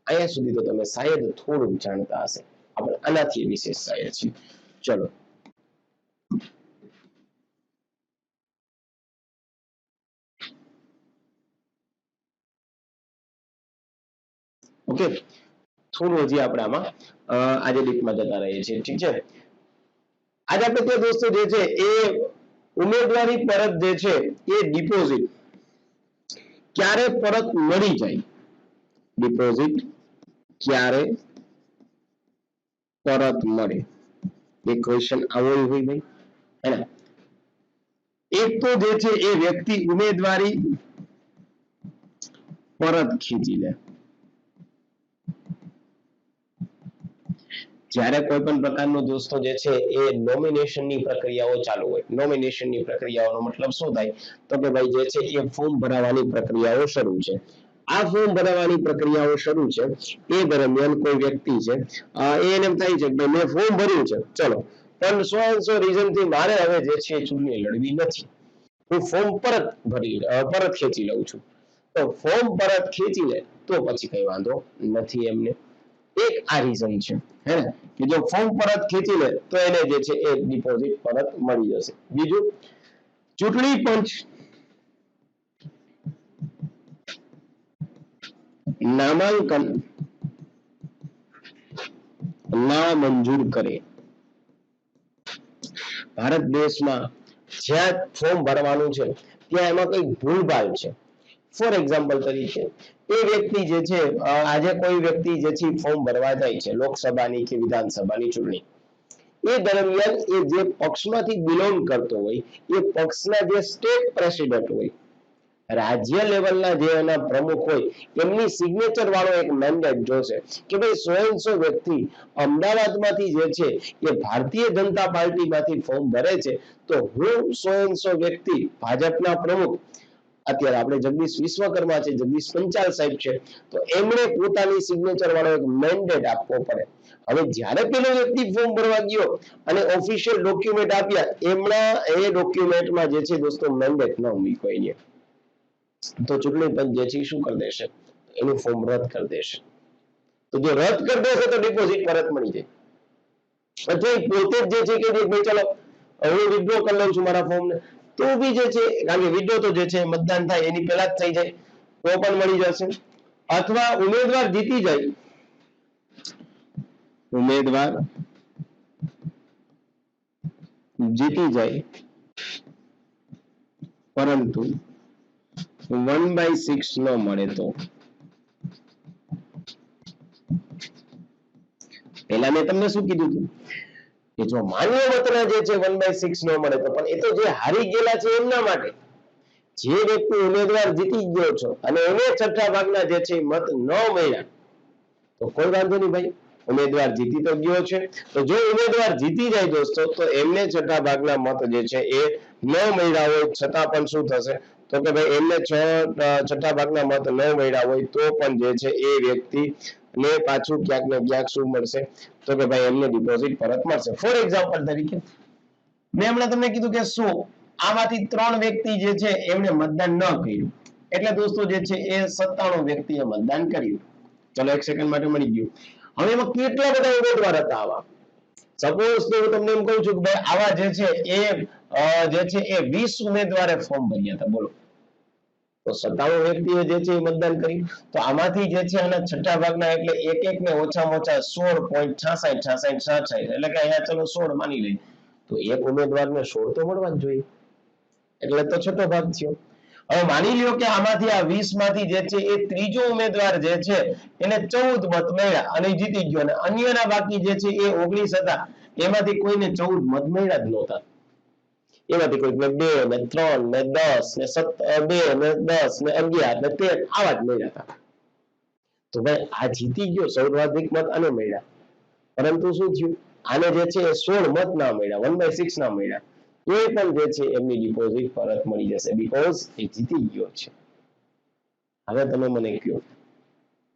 અહીંયા સુધી તો તમે શાયદ થોડુંક જાણતા હશે, આપણે આનાથી વિશેષ શાયદ છીએ. ચલો ઓકે, થોડું હજી આપણે આમાં આજે ડીપમાં જતા રહીએ છીએ. ઠીક છે. આજે આપણે તે દોસ્તો જે છે એ ઉમેદવારી પરત જે છે એ ડિપોઝિટ ક્યારે પરત મળી જાય? ડિપોઝિટ ક્યારે પરત મળે? એક ક્વેશ્ચન આવો હોય ભાઈ, હે ને? એક તો જે છે એ વ્યક્તિ ઉમેદવારી પરત ખેંચી લે, જ્યારે કોઈ પણ પ્રકારનો દોસ્તો જે છે એ નોમિનેશનની પ્રક્રિયાઓ ચાલુ હોય, નોમિનેશનની પ્રક્રિયાઓનો મતલબ શું થાય તો કે ભાઈ જે છે એ ફોર્મ ભરાવાની પ્રક્રિયાઓ શરૂ છે. આ ફોર્મ ભરવાની પ્રક્રિયાઓ શરૂ છે એ દરમિયાન કોઈ વ્યક્તિ છે એને એમ થાય છે કે મેં ફોર્મ ભર્યું છે, ચલો પણ સો રીઝનથી મારે હવે જે છે ચૂંટણી લડવી નથી, હું ફોર્મ પરત ખેંચી લઉં છું. તો ફોર્મ પરત ખેંચી લે તો પછી કઈ વાંધો નથી એમને. એક આ રીઝન છે હે ને કે જો ફોર્મ પરત ખેંચી લે તો એને જે છે એ ડિપોઝિટ પરત મળી જશે. બીજું, ચૂંટણી પંચ નામાંકન ના મંજૂર કરે. ભારત દેશમાં જ્યાં ફોર્મ ભરવાનું છે ત્યાં એમાં કઈ ભૂલભાલ છે. ફોર એક્ઝામ્પલ તરીકે એ વ્યક્તિ જે છે આજે કોઈ વ્યક્તિ જે છે ફોર્મ ભરવા જાય છે લોકસભાની કે વિધાનસભાની ચૂંટણી, એ દરમિયાન એ જે પક્ષમાંથી બિલોંગ કરતો હોય એ પક્ષના જે સ્ટેટ પ્રેસિડેન્ટ હોય, રાજ્ય લેવલના જે એના પ્રમુખ હોય એમની સિગ્નેચર વાળો એક મેન્ડેટ જોશે કે ભાઈ સો વ્યક્તિ અમદાવાદમાંથી જે છે એ ભારતીય જનતા પાર્ટીમાંથી ફોર્મ ભરે છે તો હું સો વ્યક્તિ ભાજપના પ્રમુખ અત્યારે આપણે જગદીશ વિશ્વકર્મા છે, જગદીશ પંચાલ સાહેબ છે, તો એમણે પોતાની સિગ્નેચર વાળો એક મેન્ડેટ આપવો પડે. હવે જ્યારે પેલો વ્યક્તિ ફોર્મ ભરવા ગયો અને ઓફિશિયલ ડોક્યુમેન્ટ આપ્યા, એમના એ ડોક્યુમેન્ટમાં જે છે દોસ્તો મેન્ડેટ ન મૂક્યો એને, તો ચૂંટણી પંચ જે છે શું કરી દેશે, એનું ફોર્મ રદ કરી દેશે. તો જો રદ કરી દેશે તો ડિપોઝિટ પરત મળી જાય. અથવા પોતે જ જે છે કે ભાઈ ચલો હું વિથડ્રો કરી લઉં છું મારા ફોર્મને, તો બી જે છે કારણ કે વિથડ્રો તો જે છે મતદાન થાય એની પહેલા જ થઈ જાય તો પણ મળી જશે. અથવા ઉમેદવાર જીતી જાય, ઉમેદવાર જીતી જાય પરંતુ 1/6 ન મળે તો, પહેલા મેં તમને શું કીધું હતું કે જો માન્ય મતના જે છે 1/6 ન મળે તો, પણ એ તો જે હારી ગયેલા છે એમના માટે, જે વ્યક્તિ ઉમેદવાર જીતી ગયો છો અને એને છઠ્ઠા ભાગના જે છે મત ન મળ્યા તો કોઈ વાંધો નહીં ભાઈ, ઉમેદવાર જીતી તો ગયો છે. તો જો ઉમેદવાર જીતી જાય દોસ્તો તો એમને છઠ્ઠા ભાગના મત જે છે એ ન મળ્યા હોય છતાં પણ શું થશે તો કે ભાઈ એમને છઠ્ઠા ભાગના મત ન મળ્યા હોય તો પણ જે છે એ વ્યક્તિ ને પાછું ક્યાંક ને ક્યાંક શું મળશે તો કે ભાઈ એમને ડિપોઝિટ પરત મળશે. ફોર એક્ઝામ્પલ તરીકે મેં હમણાં તમને કીધું કે આમાંથી 3 વ્યક્તિ જે છે એમને મતદાન ન કર્યું, એટલે દોસ્તો જે છે એ 97 વ્યક્તિએ મતદાન કર્યું. ચલો એક સેકન્ડ માટે મળી ગયું. હવે એમાં કેટલા બધા ઉમેદવાર હતા આવા, સપોઝ તો હું તમને એમ કહું છું કે ભાઈ આવા જે છે એ 20 ઉમેદવારે ફોર્મ ભર્યા હતા, બોલો તો 97 વ્યક્તિએ જે છે એ મતદાન કર્યું. તો આમાંથી જે છે આના છઠ્ઠા ભાગના એટલે એક ને ઓછામાં ઓછા 16.66 એટલે કે અહીંયા ચલો 16 માની લઈએ તો એક ઉમેદવારને 16 તો મળવા જ જોઈએ, એટલે તો છઠ્ઠો ભાગ થયો. હવે માની લ્યો કે આમાંથી આ 20 માંથી જે છે એ ત્રીજો ઉમેદવાર જે છે એને 14 મત મળ્યા અને જીતી ગયો, અને અન્યના બાકી જે છે એ 19 હતા એમાંથી કોઈને 14 મત મળ્યા જ નહોતા, એમાંથી કોઈકને 2 ને 3 ને 10 ને 2 ને 10 ને 11 ને 13 આવા જ મળ્યા હતા. તો ભાઈ આ જીતી ગયો, સર્વાધિક મત આને મળ્યા, પરંતુ શું થયું આને જે છે એ 16 મત ના મળ્યા, 1/6 ના મળ્યા, એ પણ જે છે એમની ડિપોઝિટ પરત મળી જશે બીકોઝ એ જીતી ગયો છે. હવે તમે મને કહો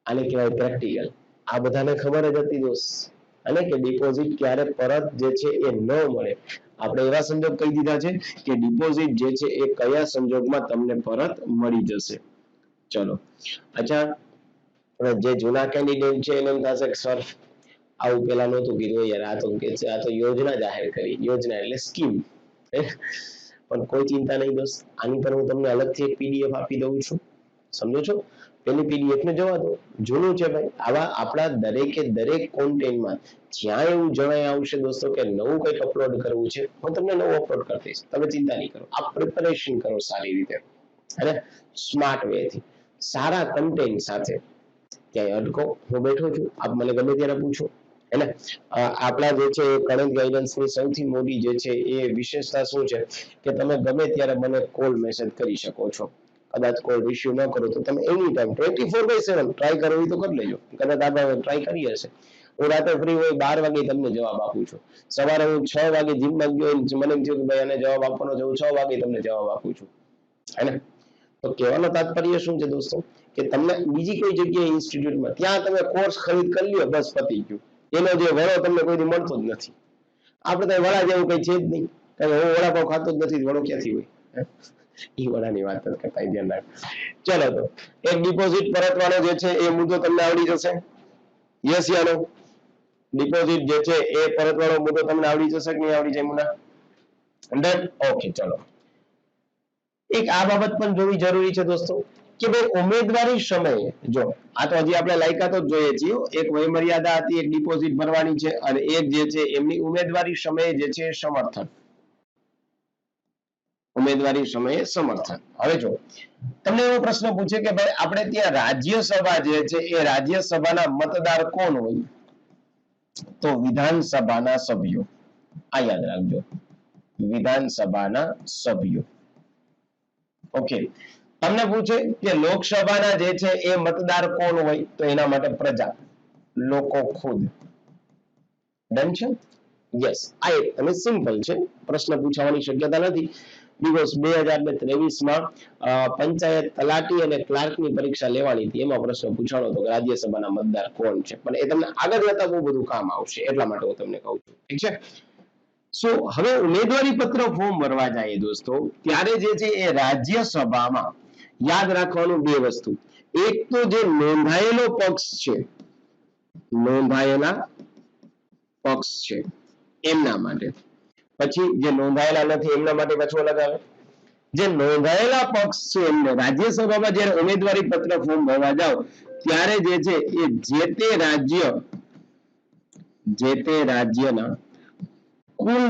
આને કહેવાય પ્રેક્ટિકલ. આ બધાને ખબર જ હતી દોસ્ત અને કે ડિપોઝિટ ક્યારે પરત જે છે એ ન મળે. આપણે એવા સંજોગ કહી દીધા છે કે ડિપોઝિટ જે છે એ કયા સંજોગમાં તમને પરત મળી જશે. ચલો અચ્છા, જે જૂના કેન્ડિડેટ છે એને એમ થશે કે સર આવું પેલા નહોતું કીધું યાર, આ તો યોજના જાહેર કરી, યોજના એટલે સ્કીમ. પણ કોઈ ચિંતા નહીં દોસ્ત, આની પર હું તમને અલગથી એક પીડીએફ આપી દઉં છું, સમજો છો? પેલી પીડીએફ ને જવા દો, જૂનું છે ભાઈ. આવા આપણા દરેક કોન્ટેન્ટમાં જ્યાં એવું જણાય આવશે દોસ્તો કે નવું કંઈક અપલોડ કરવું છે, હું તમને નવું અપલોડ કરી દઈશ, તમે ચિંતા નહીં કરો. આ પ્રિપેરેશન કરો સારી રીતે અને સ્માર્ટ વેથી, સારા કન્ટેન્ટ સાથે. ક્યાંય અટકો, હું બેઠો છું, આપ મને ગમે ત્યારે પૂછો. એટલે આપણા જે છે કરંટ ગાઈડન્સની સૌથી મોટી જે છે એ વિશેષતા શું છે કે તમે ગમે ત્યારે મને કોલ મેસેજ કરી શકો છો. કદાચ કોલ રિસીવ ન કરો તો તમે એની ટાઈમ 24/7 ટ્રાય કરો તો કરી લેજો, કદાચ આપણે ટ્રાય કરી હશે હું રાતે ફ્રી હોય 12 વાગે તમને જવાબ આપું છું. સવારે હું 6 વાગે જીમમાં ગયો મને એમ થયું કે ભાઈ આને જવાબ આપવાનો છે, હું 6 વાગે તમને જવાબ આપું છું, હે ને? તો કહેવાનો તાત્પર્ય શું છે દોસ્તો, કે તમને બીજી કોઈ જગ્યાએ ઇન્સ્ટિટ્યૂટમાં ત્યાં તમે કોર્સ ખરીદ કરી લ્યો, બસ પતી ગયું. એનો જે વળો તમને કોઈ મળતો જ નથી. આપણે તો વડા જેવું કઈ છે જ નહીં, કારણ કે હું વડાપાવ ખાતો જ નથી, વડો ક્યાંથી હોય? એ વડાની વાત જ કરતા ધ્યાન રાખ. ચલો તો એક ડિપોઝિટ પરતવાનો જે છે એ મુદ્દો તમને આવડી જશે. યસ યા નો? ડિપોઝિટ જે છે એ પરતવાનો મુદ્દો તમને આવડી જશે કે નહીં આવડી જાય મુના? ડન. ઓકે ચલો. એક આ બાબત પણ જોવી જરૂરી છે દોસ્તો, કે ભાઈ ઉમેદવારી સમયે જો આ તો હજી આપણે લાયકાતો જ જોઈએ છીએ, એક વયમર્યાદા હતી, એક ડિપોઝિટ ભરવાની છે, અને એક જે છે એમની ઉમેદવારી સમયે જે છે સમર્થન. ઉમેદવારી સમયે સમર્થન. હવે જો તમને એવો પ્રશ્ન પૂછે કે ભાઈ આપણે ત્યાં રાજ્યસભા જે છે એ રાજ્યસભાના મતદાર કોણ હોય? તો વિધાનસભાના સભ્યો. આ યાદ રાખજો, વિધાનસભાના સભ્યો. ઓકે. તમને પૂછે કે લોકસભાના જે છે એ મતદાર કોણ હોય? તો એના માટે પ્રજા, લોકો ખુદ. ડન છે? યસ. આ એક તમે સિમ્પલ છે, પ્રશ્ન પૂછવાની શક્યતા નથી. દિવસ 2023માં પંચાયત તલાટી અને ક્લાર્કની પરીક્ષા લેવાની હતી, એમાં પ્રશ્ન પૂછાણો હતો કે રાજ્યસભાના મતદાર કોણ છે, પણ એ તમને આગળ જતા બહુ બધું કામ આવશે, એટલા માટે હું તમને કહું છું. ઠીક છે? સો હવે ઉમેદવારી પત્ર ફોર્મ ભરવા જાય દોસ્તો, ત્યારે જે છે એ રાજ્યસભામાં યાદ રાખવાનું બે વસ્તુ. એક તો જે નોંધાયેલો પક્ષ છે, નોંધાયેલા પક્ષ છે એમના માટે, પછી જે નોંધાયેલા નથી એમના માટે પાછું અલગ આવે. જે નોંધાયેલા પક્ષ છે એમને રાજ્યસભામાં જ્યારે ઉમેદવારી પત્ર ફોર્મ ભરવા જાઓ ત્યારે જે છે એ જે તે રાજ્યના કુલ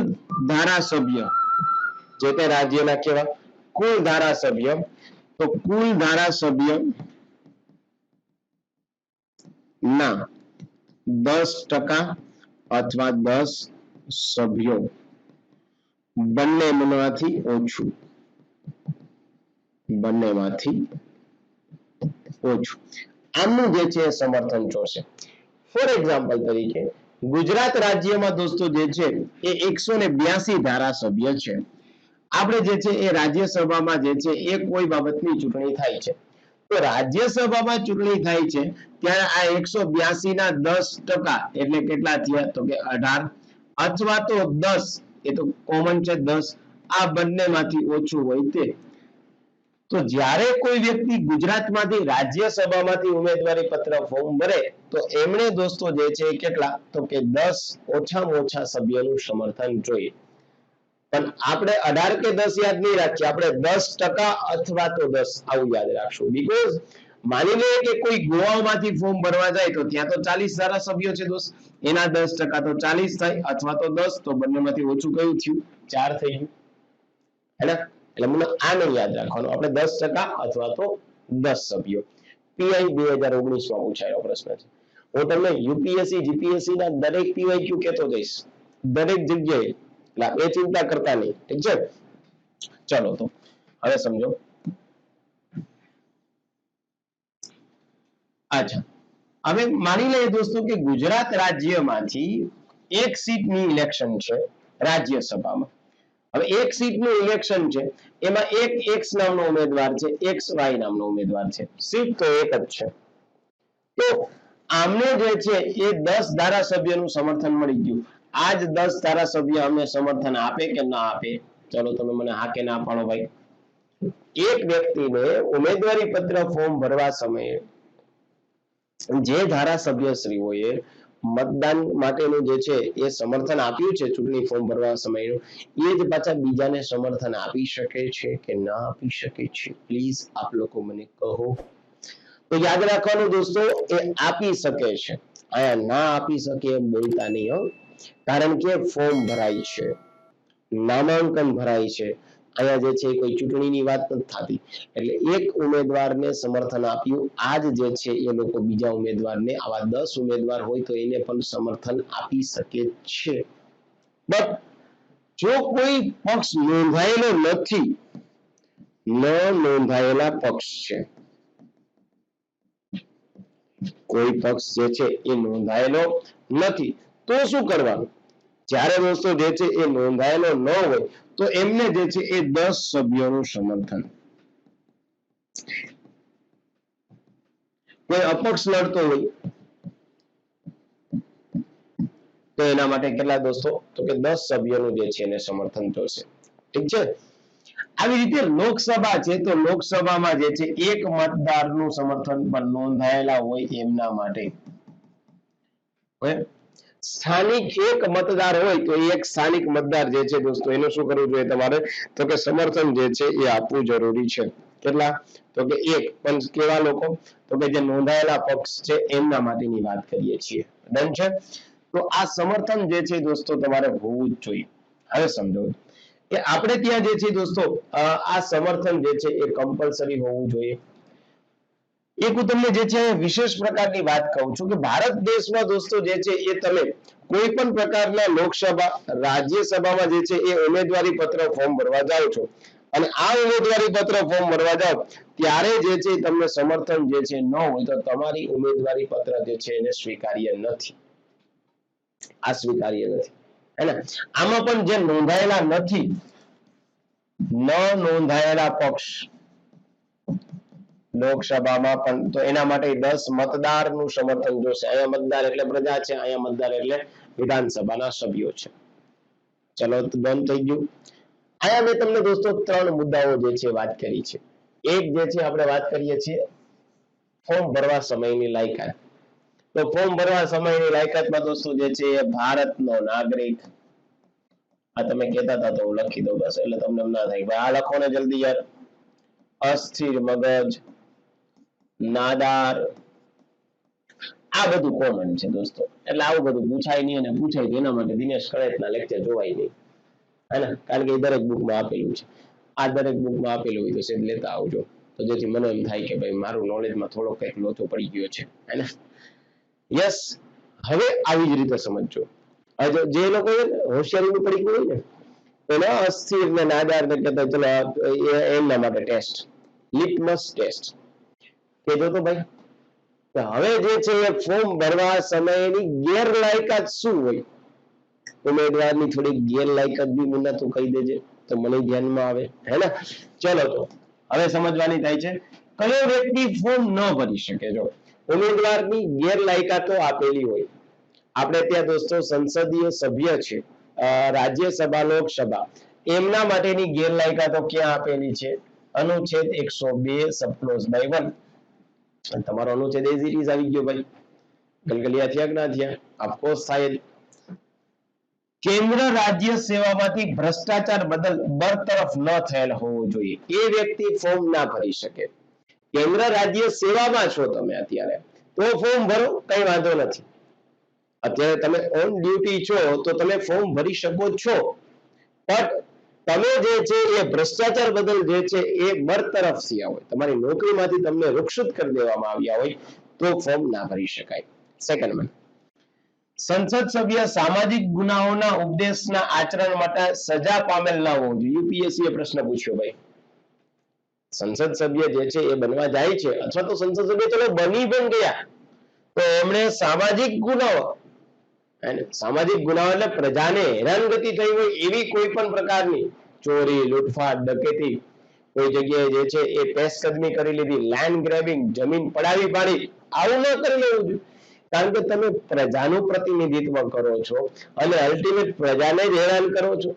ધારાસભ્ય, જે તે રાજ્યના કેવા કુલ ધારાસભ્ય, તો કુલ ધારાસભ્ય ના 10% અથવા 10 સભ્યો બંનેમાંથી ઓછું, બંનેમાંથી ઓછું, આમનું જે છે સમર્થન જોશે. ફોર એક્ઝામ્પલ તરીકે ગુજરાત રાજ્યમાં દોસ્તો જે છે એ 182 ધારાસભ્ય છે. આપણે જે છે એ રાજ્યસભામાં જે છે એ કોઈ બાબતની ચૂંટણી થાય છે, તો રાજ્યસભામાં ચૂંટણી થાય છે ત્યારે આ 182 ના 10% એટલે કેટલા થયા? તો કે 18, અથવા તો 10, એ તો કોમન છે 10, આ બંનેમાંથી ઓછું હોય તે. તો જ્યારે કોઈ વ્યક્તિ ગુજરાતમાંથી રાજ્યસભામાંથી ઉમેદવારી પત્ર ફોર્મ ભરે તો એમણે દોસ્તો જે છે કેટલા? તો કે 10 ઓછામાં ઓછા સભ્યોનું સમર્થન જોઈએ. પણ આપણે 18 કે 10 યાદ નહીં રાખીએ, આપણે 10% અથવા તો 10 આવું યાદ રાખશું. બીકોઝ માની લઈએ કે કોઈ ગોવામાંથી ફોર્મ ભરવા જાય તો ત્યાં તો 40 ધારાસભ્યો છે દોસ્ત, એના 10% તો 40 થાય, અથવા તો 10, તો બંનેમાંથી ઓછું કયું થયું? 4 થઈ ગયું, હે ને? એટલે મને આ નહીં યાદ રાખવાનું, આપણે 10% અથવા તો 10 સભ્યો. પીઆઈ 2019 માં પૂછાયેલો પ્રશ્ન છે. હું તમને યુપીએસસી જીપીએસસી ના દરેક પીવાયક્યુ કહેતો જઈશ, દરેક જગ્યાએ, એટલે એ ચિંતા કરતા નહીં. ઠીક છે? ચલો તો હવે સમજો. અચ્છા, હવે માની લઈએ દોસ્તો કે ગુજરાત રાજ્યમાંથી એક સીટની ઇલેક્શન છે રાજ્યસભામાં. હવે એક સીટનું ઇલેક્શન છે, એમાં એક એક્સ નામનો ઉમેદવાર છે, એક્સ વાય નામનો ઉમેદવાર છે, સીટ તો એક જ છે. તો આમને જે છે એ 10 ધારાસભ્યનું સમર્થન મળી ગયું. આજ 10 ધારાસભ્ય અમને સમર્થન આપે કે ના આપે? ચલો તમે મને હા કે ના પાડો ભાઈ. એક વ્યક્તિને ઉમેદવારી પત્ર ફોર્મ ભરવા સમયે જે ધારાસભ્યશ્રીઓએ મતદાન માટેનું જે છે એ સમર્થન આપ્યું છે ચૂંટણી ફોર્મ ભરવા સમયનું, એ જ પાછા બીજાને સમર્થન આપી શકે છે કે ના આપી શકે છે? પ્લીઝ આપ લોકો મને કહો. તો યાદ રાખવાનું દોસ્તો, એ આપી શકે છે. અહીંયા ના આપી શકે એમ બોલતા નહીં હો, કારણ કે ફોર્મ ભરાય છે, નામાંકન ભરાય છે. અહીંયા જે છે કોઈ ચૂંટણીની વાત નથી થતી. એટલે એક ઉમેદવારને સમર્થન આપ્યું, આજ જે છે એ લોકો બીજા ઉમેદવારને, આવા 10 ઉમેદવાર હોય તો એને પણ સમર્થન આપી શકે છે. બટ જો કોઈ પક્ષ નોંધાયેલો નથી, ન નોંધાયેલા પક્ષ છે, કોઈ પક્ષ જે છે એ નોંધાયેલો નથી. તો શું કરવાનું? જ્યારે દોસ્તો જે છે એ નોંધાયેલો ન હોય તો એમને જે છે એ 10 સભ્યોનું સમર્થન. કોઈ અપક્ષ લડતો હોય તો એના માટે કેટલા દોસ્તો? તો કે 10 સભ્યોનું જે છે એને સમર્થન જોશે. ઠીક છે. આવી રીતે લોકસભા છે તો લોકસભામાં જે છે એક મતદારનું સમર્થન પણ નોંધાયેલા હોય એમના માટે. સ્થાનિક એક મતદાર હોય તો એક સ્થાનિક મતદાર જે છે દોસ્તો એનું શું કરવું જોઈએ તમારે? તો કે સમર્થન જે છે એ આપવું જરૂરી છે. કેટલા? તો કે એક. પણ કેવા લોકો? તો કે જે નોંધાયેલા પક્ષ છે એમના માટેની વાત કરીએ છીએ. ડન છે? તો આ સમર્થન જે છે દોસ્તો તમારે હોવું જ જોઈએ. હવે સમજો કે આપણે ત્યાં જે છે દોસ્તો આ સમર્થન જે છે એ કમ્પલસરી હોવું જોઈએ. એક હું તમને જે છે વિશેષ પ્રકારની વાત કહું છું કે ભારત દેશમાં દોસ્તો જે છે એ તમે કોઈ પણ પ્રકારના લોકસભા, રાજ્યસભામાં જે છે એ ઉમેદવારી પત્ર ફોર્મ ભરવા જાઓ છો અને આ ઉમેદવારી પત્ર ફોર્મ ભરવા જાઓ ત્યારે જે છે તમને સમર્થન જે છે ન હોય તો તમારી ઉમેદવારી પત્ર જે છે એને સ્વીકાર્ય નથી. આ સ્વીકાર્ય નથી. હે ને? આમાં પણ જે નોંધાયેલા નથી, ન નોંધાયેલા પક્ષ લોકસભામાં પણ તો એના માટે 10 મતદારનું સમર્થન જોશે. અહીંયા મતદાર એટલે પ્રજા છે, અહીંયા મતદાર એટલે વિધાનસભાના સભ્યો છે. ચલો તો બંધ થઈ ગયું. અહીંયા મેં તમને દોસ્તો 3 મુદ્દાઓ જે છે વાત કરી છે. એક જે છે આપણે વાત કરીએ છીએ ફોર્મ ભરવા સમયની લાયકાત. તો ફોર્મ ભરવા સમયની લાયકાતમાં દોસ્તો જે છે એ ભારતનો નાગરિક. આ તમે કહેતા હતા તો હું લખી દઉં બસ એટલે તમને ના થાય ભાઈ આ લખો ને જલ્દી યાર. અસ્થિર મગજ, નાદાર, આ બધું કોમન છે દોસ્તો. એટલે આવું બધું પૂછાય નહીં અને પૂછાય તેના માટે દિનેશ કળેતના લેક્ચર જોવાય નહીં. હે ને? કારણ કે દરેક બુકમાં આપેલું છે. આ દરેક બુકમાં આપેલું હોય તો સેજ લેતા આવજો. તો જેથી મને એમ થાય કે ભાઈ મારું નોલેજમાં થોડો કંઈક લોચો પડી ગયો છે. હે ને? યસ. હવે આવી જ રીતે સમજજો. હવે જે લોકો હોશિયારીનું પડી ગયું હોય ને એના અસ્થિર ને નાદાર ને કહેતા ચલો એમના માટે ટેસ્ટ, લિટમસ ટેસ્ટ. કહેજો તો ભાઈ હવે જે છે એ ફોર્મ ભરવા સમયની ગેરલાયકાત શું હોય? ઉમેદવારની થોડી ગેરલાયકાત બી મને તું કહી દેજે તો મને ધ્યાનમાં આવે. હે ને? ચલો તો હવે સમજવાની થાય છે કયો વ્યક્તિ ફોર્મ ન ભરી શકે. જો ઉમેદવારની ગેરલાયકાતો આપેલી હોય. આપણે ત્યાં દોસ્તો સંસદીય સભ્ય છે, રાજ્યસભા, લોકસભા, એમના માટેની ગેરલાયકાતો ક્યાં આપેલી છે? અનુચ્છેદ 102 સબ ક્લોઝ બાય 1. તમારો અનુચ્છેદ એઝ ઇટ ઇઝ આવી ગયો ભાઈ. ગલગલિયા થયા કે ના થયા? ઓફકોર્સ થાય. કેન્દ્ર રાજ્ય સેવામાંથી ભ્રષ્ટાચાર બદલ બરતરફ ન થયેલ હોવો જોઈએ. એ વ્યક્તિ ફોર્મ ના ભરી શકે. કેન્દ્ર રાજ્ય સેવામાં છો તમે અત્યારે તો ફોર્મ ભરો, કઈ વાંધો નથી. અત્યારે તમે ઓન ડ્યુટી છો તો તમે ફોર્મ ભરી શકો છો. પણ તમે જે છે એ ભ્રષ્ટાચાર બદલ જે છે એ બરતરફ થયા હોય, તમારી નોકરીમાંથી તમને રૂક્ષિત કરી દેવામાં આવ્યા હોય તો ફોર્મ ના ભરી શકાય. સેકન્ડ વન, સંસદ સભ્ય સામાજિક ગુનાઓના ઉપદેશના આચરણ માટે સજા પામેલ ન હોવું જોઈએ. યુપીએસસી એ પ્રશ્ન પૂછ્યો ભાઈ. સંસદ સભ્ય જે છે એ બનવા જાય છે અથવા તો સંસદ સભ્ય ચલો બની પણ ગયા તો એમણે સામાજિક ગુનાઓ, સામાજિક ગુનાઓ એટલે પ્રજાને હેરાનગતિ થઈ હોય એવી કોઈ પણ પ્રકારની ચોરી, લૂંટફાટ, ડકેતી, કોઈ જગ્યાએ જે છે એ પેશકદમી કરી લીધી, લેન્ડ ગ્રેબિંગ, જમીન પડાવી પાડી, આવું ન કરી લેવું જોઈએ. કારણ કે તમે પ્રજાનું પ્રતિનિધિત્વ કરો છો અને અલ્ટિમેટ પ્રજાને જ હેરાન કરો છો.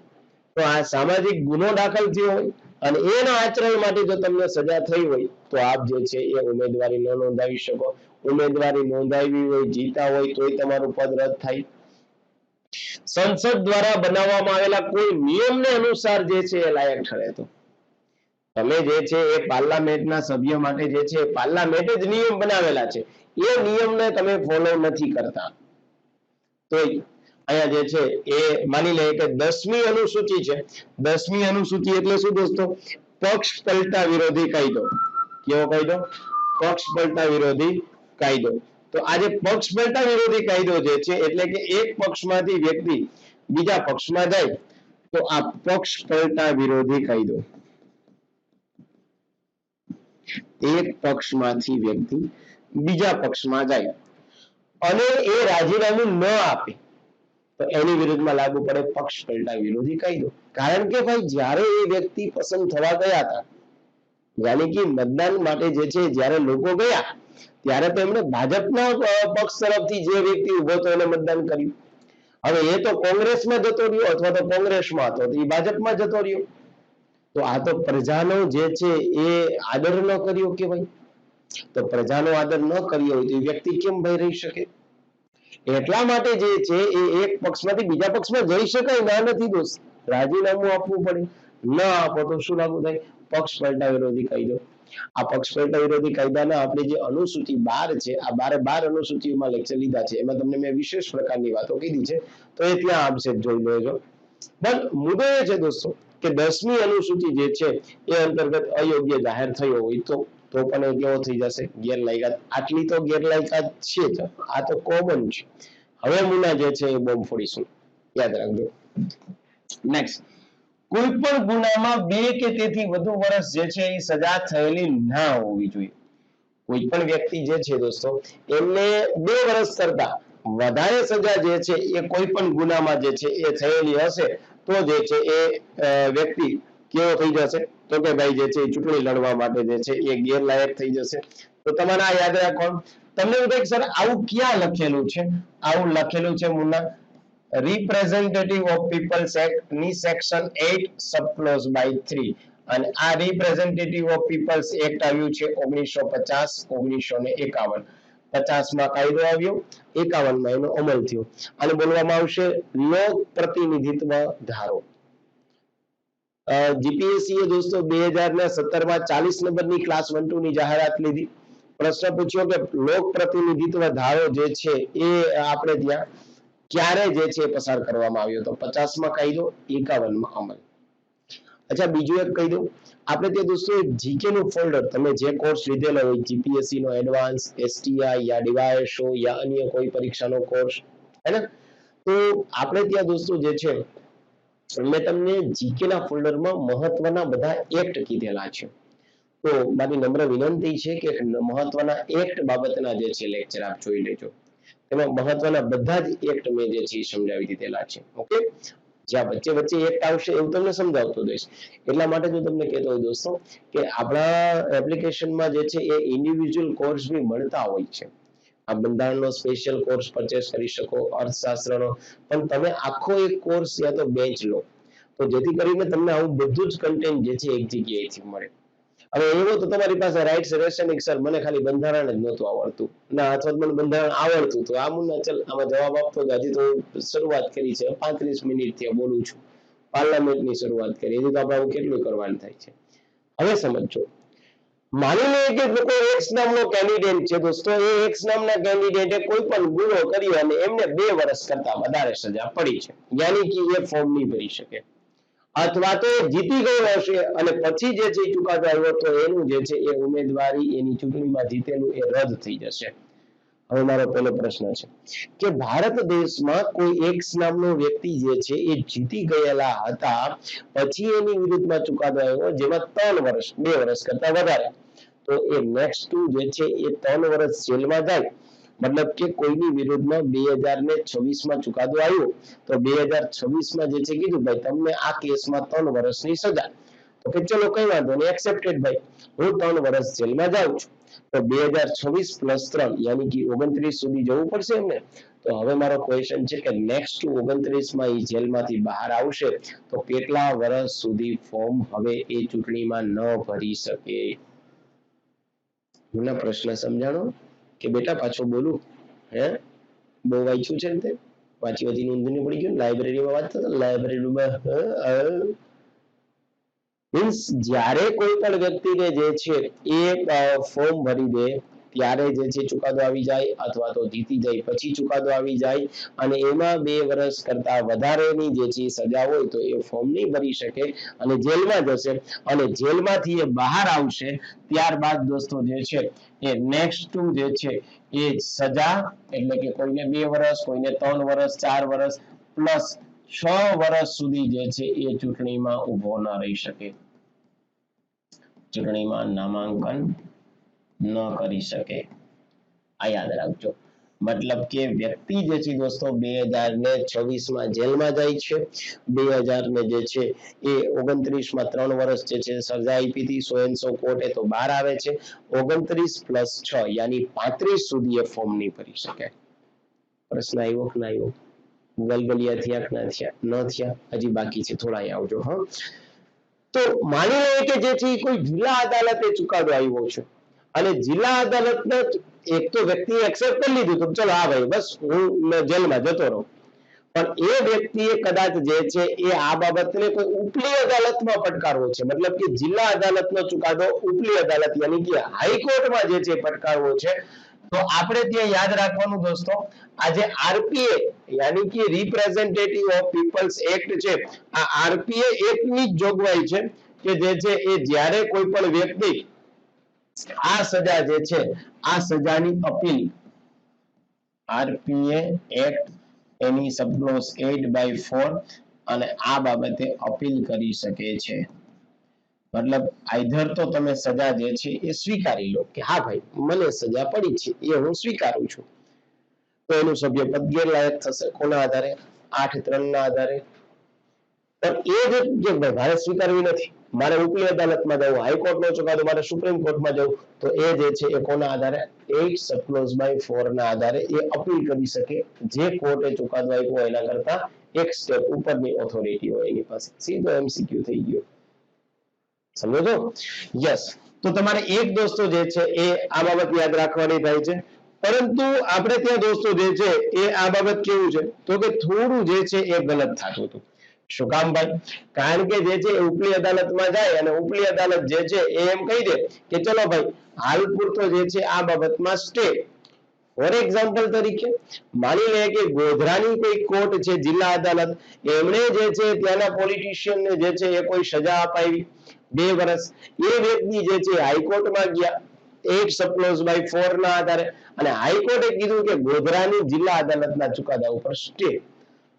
તો આ સામાજિક ગુનો દાખલ થયો હોય અને એના આચરણ માટે જો તમને સજા થઈ હોય તો આપ જે છે એ ઉમેદવારી ન નોંધાવી શકો. ઉમેદવારી નોંધાવી હોય, જીતા હોય તોય તમારું પદ રદ થાય. સંસદ દ્વારા બનાવવામાં આવેલા કોઈ નિયમને અનુસાર જે છે એ લાયક ઠરે તો તમે જે છે એ પાર્લામેન્ટના સભ્ય માટે જે છે પાર્લામેન્ટ જ નિયમ બનાવેલા છે, એ નિયમને તમે ફોલો નથી કરતા તો અહીંયા જે છે એ માની લે કે 10મી અનુસૂચિ છે. 10મી અનુસૂચિ એટલે શું દોસ્તો? પક્ષ પલટા વિરોધી કાયદો. કેવો કાયદો? પક્ષ પલટા વિરોધી કાયદો. તો આ જે પક્ષ પલટા વિરોધી કાયદો જે છે એટલે કે એક પક્ષમાંથી વ્યક્તિ બીજા પક્ષમાં જાય તો આ પક્ષ પલટા વિરોધી કાયદો. એક પક્ષમાંથી વ્યક્તિ બીજા પક્ષમાં જાય અને એ રાજીનામું ન આપે તો એની વિરુદ્ધમાં લાગુ પડે પક્ષ પલટા વિરોધી કાયદો. કારણ કે ભાઈ જ્યારે એ વ્યક્તિ પસંદ થવા ગયા હતા, યાની કે મતદાન માટે જે છે જ્યારે લોકો ગયા ત્યારે તો એમણે ભાજપના પક્ષ તરફથી જે વ્યક્તિ ઉભો હતો એને મતદાન કર્યું. હવે એ તો કોંગ્રેસમાં જતો રહ્યો અથવા તો કોંગ્રેસમાં હતો તો એ ભાજપમાં જતો રહ્યો. તો આ તો પ્રજાનો જે છે એ આદર ન કર્યો કે ભાઈ, તો પ્રજાનો આદર ન કર્યો હોય તો એ વ્યક્તિ કેમ ભાઈ રહી શકે? એટલા માટે જે છે એ એક પક્ષમાંથી બીજા પક્ષમાં જઈ શકાય ના નથી દોસ્ત, રાજીનામું આપવું પડે. ન આપો તો શું લાગુ થાય? પક્ષ પલટા વિરોધી કાયદો. આ પક્ષ પલટા વિરોધી કાયદાના આપણે જે અનુસૂચિ 12 છે, આ 12 અનુસૂચિઓમાં લેક્ચર લીધા છે, એમાં તમને મેં વિશેષ પ્રકારની વાતો કીધી છે, તો એ ત્યાં આપશે જોઈ લેજો. પણ મુદ્દો એ છે દોસ્તો કે 10મી અનુસૂચિ જે છે એ અંતર્ગત અયોગ્ય જાહેર થયો હોય તો પણ એ કેવો થઈ જશે? ગેરલાયકાત. આટલી તો ગેરલાયકાત છે જ, આ તો કોમન છે. હવે મુના જે છે એ બોમ્બ ફોડીશું, યાદ રાખજો. નેક્સ્ટ, કોઈ પણ ગુનામાં 2 કે તેથી વધુ વર્ષ જે છે એ સજા થયેલી ના હોવી જોઈએ. કોઈ પણ વ્યક્તિ જે છે દોસ્તો એમને 2 વર્ષ કરતા વધારે સજા જે છે એ કોઈ પણ ગુનામાં જે છે એ થયેલી હશે તો જે છે એ વ્યક્તિ કેવો થઈ જશે? તો કે ભાઈ જે છે એ ચૂંટણી લડવા માટે જે છે એ ગેરલાયક થઈ જશે. તો તમારે આ યાદ રાખવાનું. તમને એવું થાય સર આવું ક્યાં લખેલું છે? આવું લખેલું છે Munna representative of peoples act ની સેક્શન 8 સબ ક્લોઝ બાય 3. અને આ રિપ્રેઝેન્ટેટિવ ઓફ પીપલ્સ એક્ટ આવ્યું છે 1950 1951. 50 માં કાયદો આવ્યો, 51 માં એનો અમલ થયો. અને બોલવામાં આવશે લોક પ્રતિનિધિત્વ ધારો. જીપીએસસી એ દોસ્તો 2017 માં 40 નંબરની ક્લાસ 1-2 ની જાહેરાત લીધી. પ્રશ્ન પૂછ્યો કે લોક પ્રતિનિધિત્વ ધારો જે છે એ આપણે ત્યાં ક્યારે જે છે પસાર કરવામાં આવ્યો? તો 50 માં કાયદો, 51 માં અમલ. અચ્છા, બીજું એક કહી દઉં, આપણે તે દોસ્તો જીકે નું ફોલ્ડર, તમે જે કોર્સ લીધેલો હોય જીપીએસસી નો એડવાન્સ, એસટીઆઈ યા ડીવાયએસઓ યા અન્ય કોઈ પરીક્ષાનો કોર્સ, હે ને? તો આપણે ત્યાં દોસ્તો જે છે મેં તમને જીકે ના ફોલ્ડરમાં મહત્વના બધા એક્ટ કીધેલા છે. તો મારી નમ્ર વિનંતી છે કે મહત્વના એક્ટ બાબતના જે છે લેક્ચર આપ જોઈ લેજો. એમાં મહત્વના બધા જ એક્ટ મેં જે છે સમજાવી દીધેલા છે. ઓકે, જ્યાં વચ્ચે વચ્ચે એક્ટ આવશે એવું તમને સમજાવતો દઈશ. એટલા માટે હું તમને કહેતો હોય દોસ્તો કે આપણા એપ્લિકેશનમાં જે છે એ ઇન્ડિવિજ્યુઅલ કોર્સ બી મળતા હોય છે. આ બંધારણનો સ્પેશિયલ કોર્સ પરચેસ કરી શકો, અર્થશાસ્ત્રનો, પણ તમે આખો એક કોર્સ યા તો બેચ લો તો જેથી કરીને તમને આવું બધું જ કન્ટેન્ટ જે છે એક જગ્યાએથી મળે. હવે એવું તો તમારી પાસે રાઈટ્સ રેશનિંગ સર મને ખાલી બંધારણ જ નહોતું આવડતું ના અથવા મને બંધારણ આવડતું તો આમ ના ચલ આમાં જવાબ આપતો હજી તો શરૂઆત કરી છે 35 મિનિટથી બોલું છું, પાર્લામેન્ટની શરૂઆત કરી હજી તો આપણે કેટલું કરવાનું થાય છે. હવે સમજો, માની લો કે લોકો એક્સ નામનો કેન્ડિડેટ છે દોસ્તો, એ એક્સ નામના કેન્ડિડેટે કોઈ પણ ગુનો કર્યો અને એમને 2 વર્ષ કરતા વધારે સજા પડી છે, યાની કે એ ફોર્મ નહીં ભરી શકે અથવા તો જીતી ગયો હશે અને પછી જે છે ચુકાદો આવ્યો તો એનું જે છે એ ઉમેદવારી એની ચૂંટણીમાં જીતેલું એ રદ થઈ જશે. હવે મારો પહેલો પ્રશ્ન છે કે ભારત દેશમાં કોઈ એક્સ નામનો વ્યક્તિ જે છે એ જીતી ગયેલા હતા પછી એની વિરુદ્ધમાં ચુકાદો આવ્યો જેમાં 3 વર્ષ 2 વર્ષ કરતા વધારે, તો એ નેક્સ્ટ જે છે એ 3 વર્ષ જેલમાં જાય. મતલબ કે કોઈની વિરુદ્ધમાં 2026 માં ચુકાદો આવ્યો તો 2026 માં જે છે કીધું ભાઈ તમને આ કેસમાં 3 વર્ષની સજા, તો કે ચલો કઈ વાંધો નહીં, એક્સેપ્ટેડ ભાઈ, હું 3 વર્ષ જેલમાં જાઉં છું. તો 2026 + 3 યાની કે 29 સુધી જવું પડશે એમને. તો હવે મારો ક્વેશ્ચન છે કે નેક્સ્ટ 29 માં એ જેલમાંથી બહાર આવશે તો કેટલા વર્ષ સુધી ફોર્મ હવે એ ચૂંટણીમાં ન ભરી શકે? મને પ્રશ્ન સમજાણો કે બેટા પાછો બોલું? હે બહુ વાંચ્યું છે ને તે વાંચી વાંચીને ઊંધું નહીં પડી ગયું? લાઇબ્રેરીમાં વાંચતો હતો, લાઇબ્રેરીમાં મીન્સ જ્યારે કોઈ પણ વ્યક્તિને જે છે એ ફોર્મ ભરી દે ત્યારે જે છે ચુકાદો આવી જાય અથવા તો જીતી જાય પછી ચુકાદો આવી જાય અને એમાં 2 વર્ષ કરતા વધારેની જે છે સજા હોય તો એ ફોર્મ નહીં ભરી શકે અને જેલમાં જશે અને જેલમાંથી એ બહાર આવશે ત્યારબાદ દોસ્તો જે છે એ નેક્સ્ટ જે છે એ સજા એટલે કે કોઈને 2 વર્ષ, કોઈને 3 વર્ષ, 4 વર્ષ પ્લસ 6 વર્ષ સુધી જે છે એ ચૂંટણીમાં ઊભો ન રહી શકે, ચૂંટણીમાં નામાંકન ન કરી શકે. આ યાદ રાખજો. મતલબ કે વ્યક્તિ જે છે દોસ્તો 2026 જેલમાં જાય છે. 2000 ને જે છે એ 29 3 વર્ષ જે છે સજા આપી હતી. 100 કોર્ટે તો બહાર આવે છે. 29 + 6 યાની 35 સુધી એ ફોર્મ નહીં ભરી શકે. પ્રશ્ન આવ્યો કે ના આવ્યો? ગલગલિયા થયા કે ના થયા? ન થયા? હજી બાકી છે, થોડા અહીં આવજો. હા, તો માની લઈએ કે જે છે કોઈ જિલ્લા અદાલતે ચુકાદો આવ્યો છે અને જિલ્લા અદાલતને એક તો વ્યક્તિએ એક્સેપ્ટ કરી લીધું તો ચલો હા ભાઈ બસ હું જેલમાં જતો રહું, પણ એ વ્યક્તિએ કદાચ જે છે એ આ બાબતને કોઈ ઉપલી અદાલતમાં પડકારવો છે, મતલબ કે જિલ્લા અદાલતનો ચુકાદો ઉપલી અદાલત યાની કે હાઈકોર્ટમાં જે છે પડકારવો છે, તો આપણે ત્યાં યાદ રાખવાનું દોસ્તો, આ જે આરપીએ યાની કે રિપ્રેઝેન્ટેટિવ ઓફ પીપલ્સ એક્ટ છે, આ આરપીએ એક્ટની જ જોગવાઈ છે કે જે છે એ જ્યારે કોઈ પણ વ્યક્તિ આ સજા જે છે આ સજાની અપીલ આરપીએ એક્ટ એની સબક્લોઝ 8/4 અને આ બાબતે અપીલ કરી શકે છે. મતલબ આઈધર તો તમે સજા જે છે એ સ્વીકારી લો કે હા ભાઈ મને સજા પડી છે એ હું સ્વીકારું છું, તો એનું સભ્યપદ ગેરલાયક થશે. કોના આધારે? 8(3) ના આધારે. પણ એ જે મારે સ્વીકારવી નથી, મારે ઉપલી અદાલતમાં જવું, હાઈકોર્ટનો ચુકાદો મારે સુપ્રીમ કોર્ટમાં જવું, તો એ જે છે એ કોના આધારે? 8(4) ના આધારે એ અપીલ કરી શકે. જે કોર્ટે ચુકાદો આપ્યો એના કરતા એક સ્ટેપ ઉપરની ઓથોરિટી હોય એની પાસે. સીધો MCQ થઈ ગયો. સમજો છો? યસ. તો તમારે એક દોસ્તો જે છે એ આ બાબત યાદ રાખવાની થાય છે. પરંતુ આપણે ત્યાં દોસ્તો જે છે એ આ બાબત કેવું છે તો કે થોડું જે છે એ ગલત થતું હતું. શું કામ ભાઈ? કારણ કે જે છે ઉપલી અદાલતમાં જાય અને ઉપલી અદાલત જે છે એ એમ કહી દે કે ચલો ભાઈ હાલ પૂરતો જે છે આ બાબતમાં સ્ટે. ફોર એક્ઝામ્પલ તરીકે માની લે કે ગોધરાની કોઈ કોર્ટ છે, જિલ્લા અદાલત, એમણે જે છે ત્યાંના પોલિટિશિયનને જે છે એ કોઈ સજા અપાવી 2 વર્ષ, એ વ્યક્તિ જે છે હાઈકોર્ટમાં ગયા 8(4) ના આધારે અને હાઈકોર્ટે કીધું કે ગોધરાની જિલ્લા અદાલતના ચુકાદા ઉપર સ્ટે.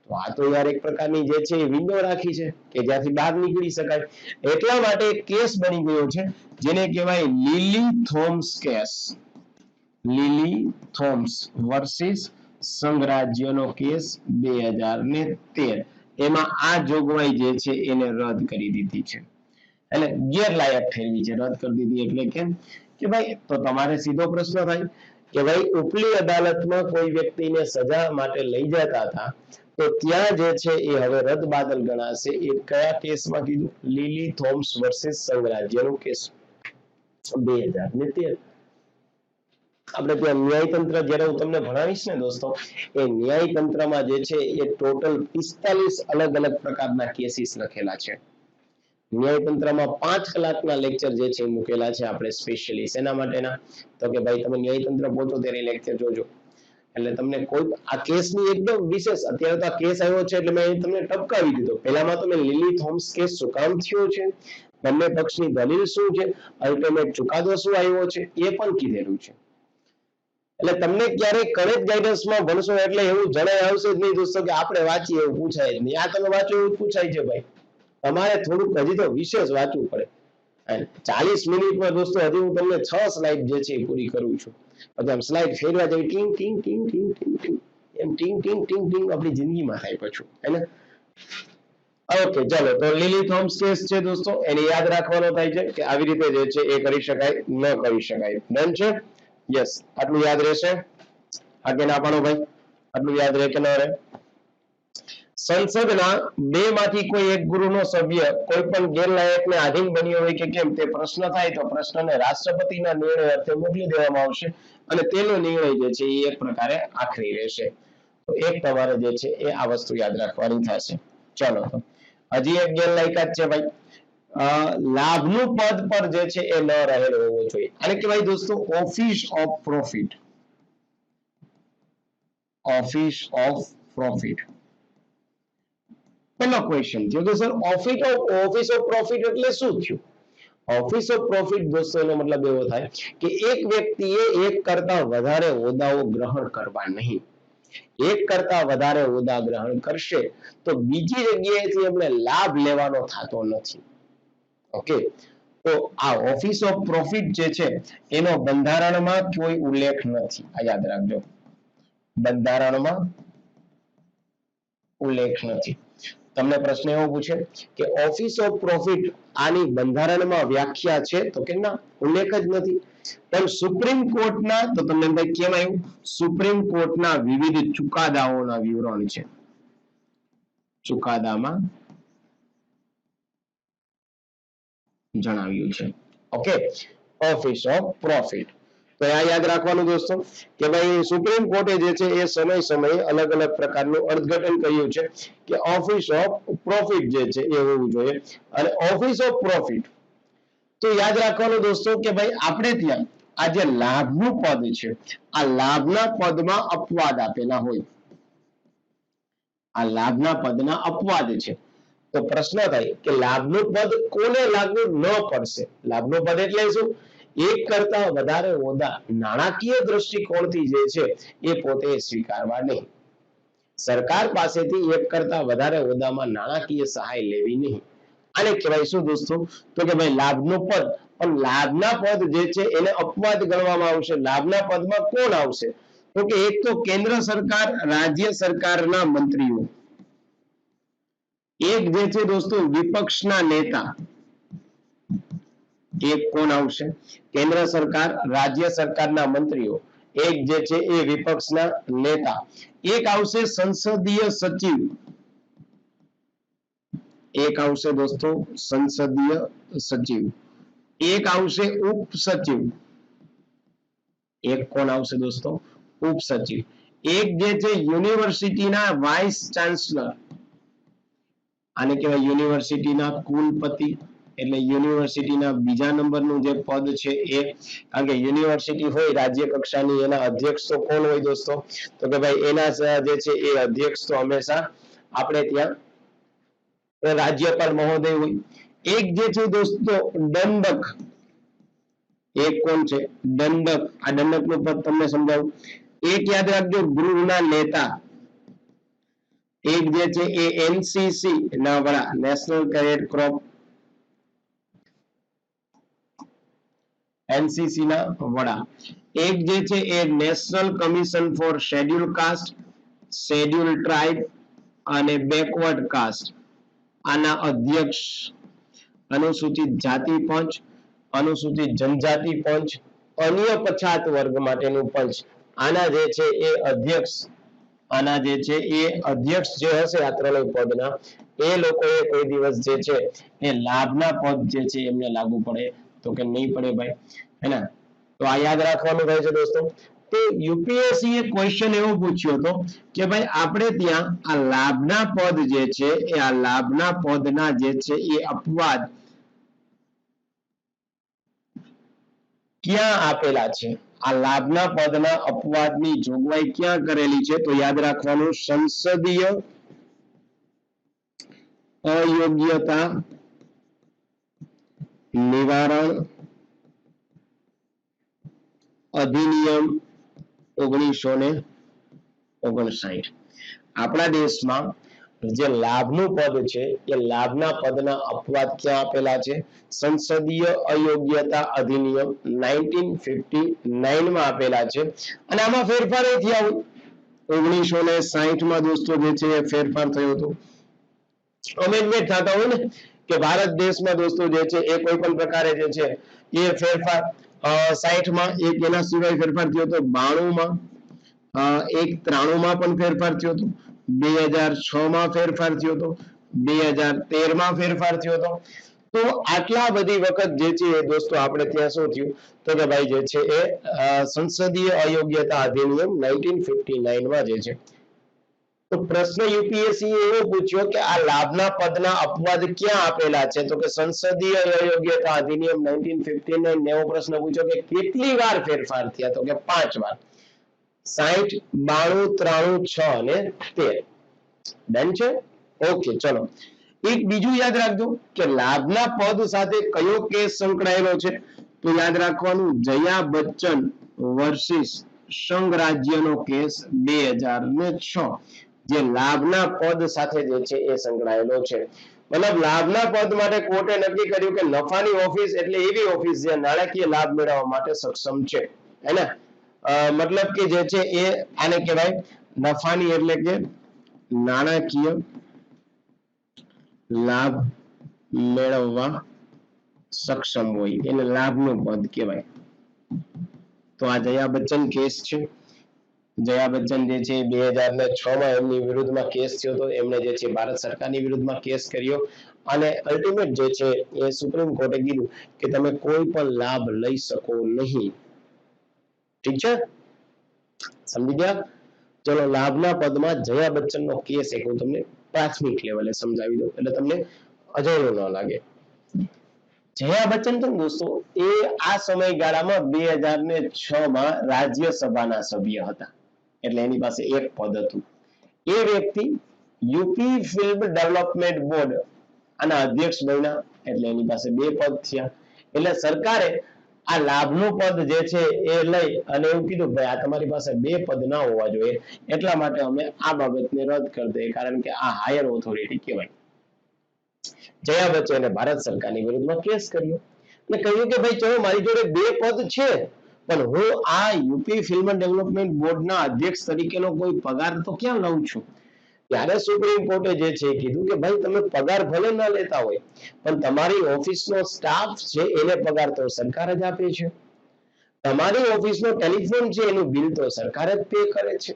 તો આ તો યાર એક પ્રકારની જે છે એ વિન્ડો રાખી છે કે જ્યાંથી બહાર નીકળી શકાય. એટલા માટે એક કેસ બની ગયો છે જેને કહેવાય લીલી થોમ્સ કેસ. લીલી થોમ્સ વર્સિસ સંઘરાજ્યનો કેસ 2013. એમાં આ જોગવાઈ જે છે એને રદ કરી દીધી છે, એટલે ગેરલાયક ઠેરવી છે. રદ કરી દીધી એટલે કેમ કે ભાઈ તો તમારે સીધો પ્રશ્ન થાય કે ભાઈ ઉપલી અદાલતમાં કોઈ વ્યક્તિને સજા માટે લઈ જતા હતા તો ત્યાં જે છે એ હવે રદ બાદલ ગણાશે. એ કયા કેસમાં કીધું? લીલી થોમ્સ વર્સિસ સંઘરાજ્યનો કેસ 2013. આપણે ત્યાં ન્યાયતંત્ર જ્યારે હું તમને ભણાવીશ ને દોસ્તો, એ ન્યાયતંત્રમાં જે છે એ ટોટલ 45 અલગ અલગ પ્રકારના કેસીસ લખેલા છે. ન્યાયતંત્રમાં 5 કલાકના લેક્ચર જે છે મૂકેલા છે આપણે સ્પેશિયલી શેના માટેના? તો કે ભાઈ તમે ન્યાયતંત્ર પહોંચો ત્યારે લેક્ચર જોજો, એટલે તમને કોઈ આ કેસની એકદમ વિશેષ, અત્યારે તો આ કેસ આવ્યો છે એટલે મેં તમને ટપકાવી દીધો. પહેલામાં તો મેં લીલી થોમ્સ કેસ શું કામ થયો છે, બંને પક્ષની દલીલ શું છે, અલ્ટિમેટ ચુકાદો શું આવ્યો છે એ પણ કીધેલું છે. એટલે તમને ક્યારેય કરેક્ટ ગાઈડન્સમાં ભણશો એટલે એવું જણાય આવશે જ નહીં દોસ્તો કે આપણે વાંચીએ એવું પૂછાય જ નહીં. આ તમે વાંચો એવું પૂછાય છે ભાઈ. તમારે થોડુંક હજી તો વિશેષ વાંચવું પડે. 40 મિનિટમાં દોસ્તો હજી હું તમને 6 સ્લાઇડ જે છે એ પૂરી કરું છું. પછી આમ સ્લાઇડ ફેરવા જવી ટીંગ ટીંગ ટીંગ ટીંગ ટીંગ ટીંગ એમ ટીંગ ટીંગ ટીંગ ટીંગ આપણી જિંદગીમાં થાય પાછું, હે ને? ઓકે ચાલો, તો લીલી થોમ્સ કેસ છે દોસ્તો, એને યાદ રાખવાનો થાય છે કે આવી રીતે જે છે એ કરી શકાય, ન કરી શકાય. ડન છે? યસ. આટલું યાદ રહેશે? આગળ ના પાડો ભાઈ, આટલું યાદ રહે કે ન રહે? સંસદના 2 માંથી કોઈ એક ગૃહનો સભ્ય કોઈ પણ ગેરલાયકને આધીન બન્યો હોય કે કેમ તે પ્રશ્ન થાય તો પ્રશ્નને રાષ્ટ્રપતિના નિર્ણય અર્થે મોકલી દેવામાં આવશે અને તેનો નિર્ણય જે છે એ એક પ્રકારે આખરી રહેશે. તો એક તમારે જે છે એ આ વસ્તુ યાદ રાખવાની થશે. ચલો, તો હજી એક ગેરલાયકાત છે ભાઈ, લાભનું પદ પર જે છે એ ન રહેલો હોવો જોઈએ. આને કહેવાય દોસ્તો office of profit. Office of profit. પહેલો ક્વેશ્ચન થયો કે સર ઓફિસ ઓફ પ્રોફિટ એટલે શું થયું? ઓફિસ ઓફ પ્રોફિટ દોસ્તો એનો મતલબ એવો થાય કે એક વ્યક્તિએ એક કરતા વધારે હોદ્દાઓ ગ્રહણ કરવા નહીં. એક કરતા વધારે હોદ્દા ગ્રહણ કરશે તો બીજી જગ્યાએથી એમને લાભ લેવાનો થતો નથી. ઓકે, તો આ ઓફિસ ઓફ પ્રોફિટ જે છે એનો બંધારણમાં કોઈ ઉલ્લેખ નથી. આ યાદ રાખજો. બંધારણમાં ઉલ્લેખ નથી. તમને પ્રશ્ન એવો પૂછે કે ઓફિસ ઓફ પ્રોફિટ આની બંધારણમાં વ્યાખ્યા છે તો કે ના, ઉલ્લેખ જ નથી. પણ સુપ્રીમ કોર્ટના, તો તમને ભાઈ કેમ આવ્યું, સુપ્રીમ કોર્ટના વિવિધ ચુકાદાઓના વિવરણ છે. ચુકાદામાં જણાવ્યું છે. Okay, office of profit. તો આ યાદ રાખવાનું દોસ્તો કે ભાઈ સુપ્રીમ કોર્ટે જે છે એ સમય સમયે અલગ અલગ પ્રકારનું અર્થઘટન કર્યું છે કે ઓફિસ ઓફ પ્રોફિટ જે છે એ હોવું જોઈએ. અને ઓફિસ ઓફ પ્રોફિટ તો યાદ રાખવાનું દોસ્તો કે ભાઈ આપણે ત્યાં આ જે લાભનું પદ છે, આ લાભના પદમાં અપવાદ આપેલા હોય. આ લાભના પદના અપવાદ છે. તો પ્રશ્ન થાય કે લાભનું પદ કોને લાગુ ન પડશે? લાભનું પદ એટલે શું? એક કરતા વધારે હોદ્દા નાણાકીય દ્રષ્ટિકોણથી જે છે એ પોતે સ્વીકારવા નહીં. સરકાર પાસેથી એક કરતા વધારે હોદ્દામાં નાણાકીય સહાય લેવી નહીં. આને કહેવાય શું દોસ્તો? તો કે ભાઈ લાભનું પદ. પણ લાભના પદ જે છે એને અપવાદ ગણવામાં આવશે. લાભના પદમાં કોણ આવશે? તો કે એક તો કેન્દ્ર સરકાર, રાજ્ય સરકારના મંત્રીઓ, એક જે છે દોસ્તો વિપક્ષના નેતા. એક કોણ આવશે? કેન્દ્ર સરકાર, રાજ્ય સરકારના મંત્રીઓ, એક જે છે એ વિપક્ષના નેતા, એક આવશે સંસદીય સચિવ, એક આવશે દોસ્તો સંસદીય સચિવ, એક આવશે ઉપસચિવ, એક કોણ આવશે દોસ્તો? ઉપસચિવ, એક જે છે યુનિવર્સિટીના વાઇસ ચાન્સલર, આને કહેવાય યુનિવર્સિટીના કુલપતિ, એટલે યુનિવર્સિટીના બીજા નંબરનું જે પદ છે એ. કારણ કે યુનિવર્સિટી હોય રાજ્ય કક્ષાની, એના અધ્યક્ષ તો કોણ હોય દોસ્તો? તો કે ભાઈ એના જે છે એ અધ્યક્ષ તો હંમેશા આપણે ત્યાં રાજ્યપાલ મહોદય હોય. એક જે છે દોસ્તો દંડક, એક કોણ છે? દંડક. આ દંડકનું પદ તમને સમજાવું. એક યાદ રાખજો ગૃહના નેતા, એક જે છે એ એનસીસી ના વડા, નેશનલ કેડેટ કોર્પ, એનસીસી ના વડા, એક જે છે એ national commission for scheduled caste, scheduled tribe અને બેકવર્ડ કાસ્ટ, આના અધ્યક્ષ. અનુસૂચિત જાતિ પંચ, અનુસૂચિત જનજાતિ પંચ, અન્ય પછાત વર્ગ માટેનું પંચ, આના જે છે એ અધ્યક્ષ. આના જે છે એ અધ્યક્ષ જે હશે આ ત્રણેય પદના, એ લોકોએ કોઈ દિવસ જે છે એ લાભના પદ જે છે એમને લાગુ પડે? તો કે નહીં પડે ભાઈ, હે ને? તો આ યાદ રાખવાનું રહે છે દોસ્તો. તો યુપીએસસી એ ક્વેશ્ચન એવો પૂછ્યો હતો કે ભાઈ આપણે ત્યાં આ લાભના પદ જે છે એ આ લાભના પદના જે છે એ અપવાદ ક્યાં આપેલા છે? આ લાભના પદના અપવાદની જોગવાઈ ક્યાં કરેલી છે? તો યાદ રાખવાનું સંસદીય અયોગ્યતા નિવારણ અધિનિયમ 1959. આપણા દેશમાં જે લાભનું પદ છે એ લાભના પદના અપવાદ ક્યાં આપેલા છે? સંસદીય અયોગ્યતા અધિનિયમ 1959 માં આપેલા છે. અને આમાં ફેરફાર થયા હોય. 1960 માં દોસ્તો જે છે એ ફેરફાર થયો હતો. અમેન્ડમેન્ટ થતા હોય ને કે ભારત દેશમાં દોસ્તો જે છે એ કોઈ પણ પ્રકારે જે છે એ ફેરફાર 60 માં, એક એના સિવાય ફેરફાર થયો હતો 92 માં, એક 93 માં પણ ફેરફાર થયો હતો, 2006 માં ફેરફાર થયો હતો, 2013 માં ફેરફાર થયો હતો. તો આટલા બધી વખત જે છે એ દોસ્તો આપણે ત્યાં શું થયું? તો કે ભાઈ જે છે એ સંસદીય અયોગ્યતા અધિનિયમ 1959 માં જે છે. તો પ્રશ્ન યુપીએસસી એવો પૂછ્યો કે આ લાભના પદના અપવાદ ક્યાં આપેલા છે? તો કે સંસદીય અયોગ્યતા અધિનિયમ 1959. એવો પ્રશ્ન પૂછ્યો કે કેટલી વાર ફેરફાર થયા? તો કે 5 વાર. 60, 92, 93, 6 અને 13. ડન છે? ઓકે, ચલો. એક બીજું યાદ રાખજો કે લાભના પદ સાથે કયો કેસ સંકળાયેલો છે? તો યાદ રાખવાનું જયા બચ્ચન વર્સિસ સંઘ રાજ્યનો કેસ 2006, જે લાભના પદ સાથે જે છે એ સંકળાયેલો છે. મતલબ લાભના પદ માટે કોર્ટે નક્કી કર્યું કે નફાની ઓફિસ એટલે એવી ઓફિસ જે નાણાકીય લાભ મેળવવા માટે સક્ષમ છે, હે ને? મતલબ કે જે છે એ આને કહેવાય નફાની એટલે કે નાણાકીય લાભ મેળવવા સક્ષમ હોય એને લાભનું પદ કહેવાય. તો આ જયા બચ્ચન કેસ છે. જયા બચ્ચન જે છે 2006 માં એમની વિરુદ્ધમાં કેસ થયો હતો. એમણે જે છે ભારત સરકારની વિરુદ્ધમાં કેસ કર્યો અને અલ્ટિમેટ જે છે એ સુપ્રીમ કોર્ટે કીધું કે તમે કોઈ પણ લાભ લઈ શકો નહીં. ઠીક છે, સમજી ગયા? ચલો, લાભના પદમાં જયા બચ્ચનનો કેસ એક હું તમને પ્રાથમિક લેવલે સમજાવી દઉં એટલે તમને અજાણ્યું ન લાગે. જયા બચ્ચન તો દોસ્તો એ આ સમયગાળામાં 2006 માં રાજ્યસભાના સભ્ય હતા. એટલે એની પાસે એક પદ હતું. એ વ્યક્તિ યુપી ફિલ્મ ડેવલપમેન્ટ બોર્ડ આના અધ્યક્ષ બન્યા એટલે એની પાસે બે પદ થયા. એટલે સરકારે આ લાભનું પદ જે છે એ લઈ અને એવું કીધું ભાઈ આ તમારી પાસે બે પદ ના હોવા જોઈએ એટલા માટે અમે આ બાબતને રદ કરી દઈએ કારણ કે આ હાયર ઓથોરિટી કહેવાય. જયા બચ્ચને ભારત સરકારની વિરુદ્ધમાં કેસ કર્યો અને કહ્યું કે ભાઈ ચલો મારી જોડે બે પદ છે પણ હું આ યુપી ફિલ્મ ડેવલપમેન્ટ બોર્ડના અધ્યક્ષ તરીકેનો કોઈ પગાર તો ક્યાં લઉં છું. ત્યારે સુપ્રીમ કોર્ટે જે છે કીધું કે ભાઈ તમે પગાર ભલે ન લેતા હોય પણ તમારી ઓફિસનો સ્ટાફ છે એને પગાર તો સરકાર જ આપે છે. તમારી ઓફિસનો ટેલિફોન છે એનું બિલ તો સરકાર જ પે કરે છે.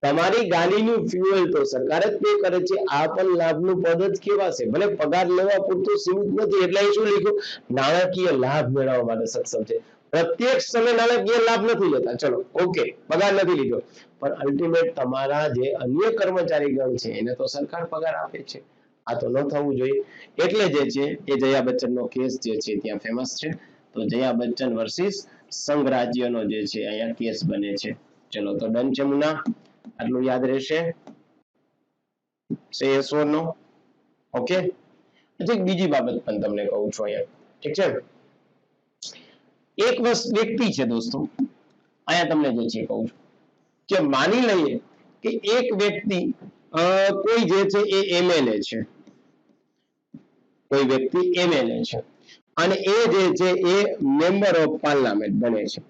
તમારી ગાડીનું ફ્યુઅલ તો સરકાર જ પે કરે છે. આ પણ લાભનું પદ જ કહેવાશે. ભલે પગાર લેવા પૂરતું સીમિત નથી એટલે એ શું લખ્યું નાણાકીય લાભ મેળવવા માટે સક્ષમ છે. પ્રત્યક્ષ તમે નાણાકીય લાભ નથી લેતા, ચલો ઓકે પગાર નથી લીધો પણ અલ્ટિમેટ તમારા જે અન્ય કર્મચારીગણ છે એને તો સરકાર પગાર આપે છે. આ તો ન થવું જોઈએ એટલે જે છે એ જયા બચ્ચનનો કેસ જે છે ત્યાં ફેમસ છે. તો જયા બચ્ચન વર્સિસ સંઘ રાજ્યનો જે છે અહીંયા કેસ બને છે. ચલો તો ડન છે મુન્ના, આટલું યાદ રહેશે. Say yes or no? Okay. પછી બીજી બાબત પણ તમને કહું છું અહીંયા, ઠીક છે. એક વ્યક્તિ છે દોસ્તો, અહીંયા તમને જે છે કહું છું કે માની લઈએ કે એક વ્યક્તિ કોઈ જે છે એ એમએલએ છે, કોઈ વ્યક્તિ એમએલએ છે અને એ જે છે એ મેમ્બર ઓફ પાર્લામેન્ટ બને છે,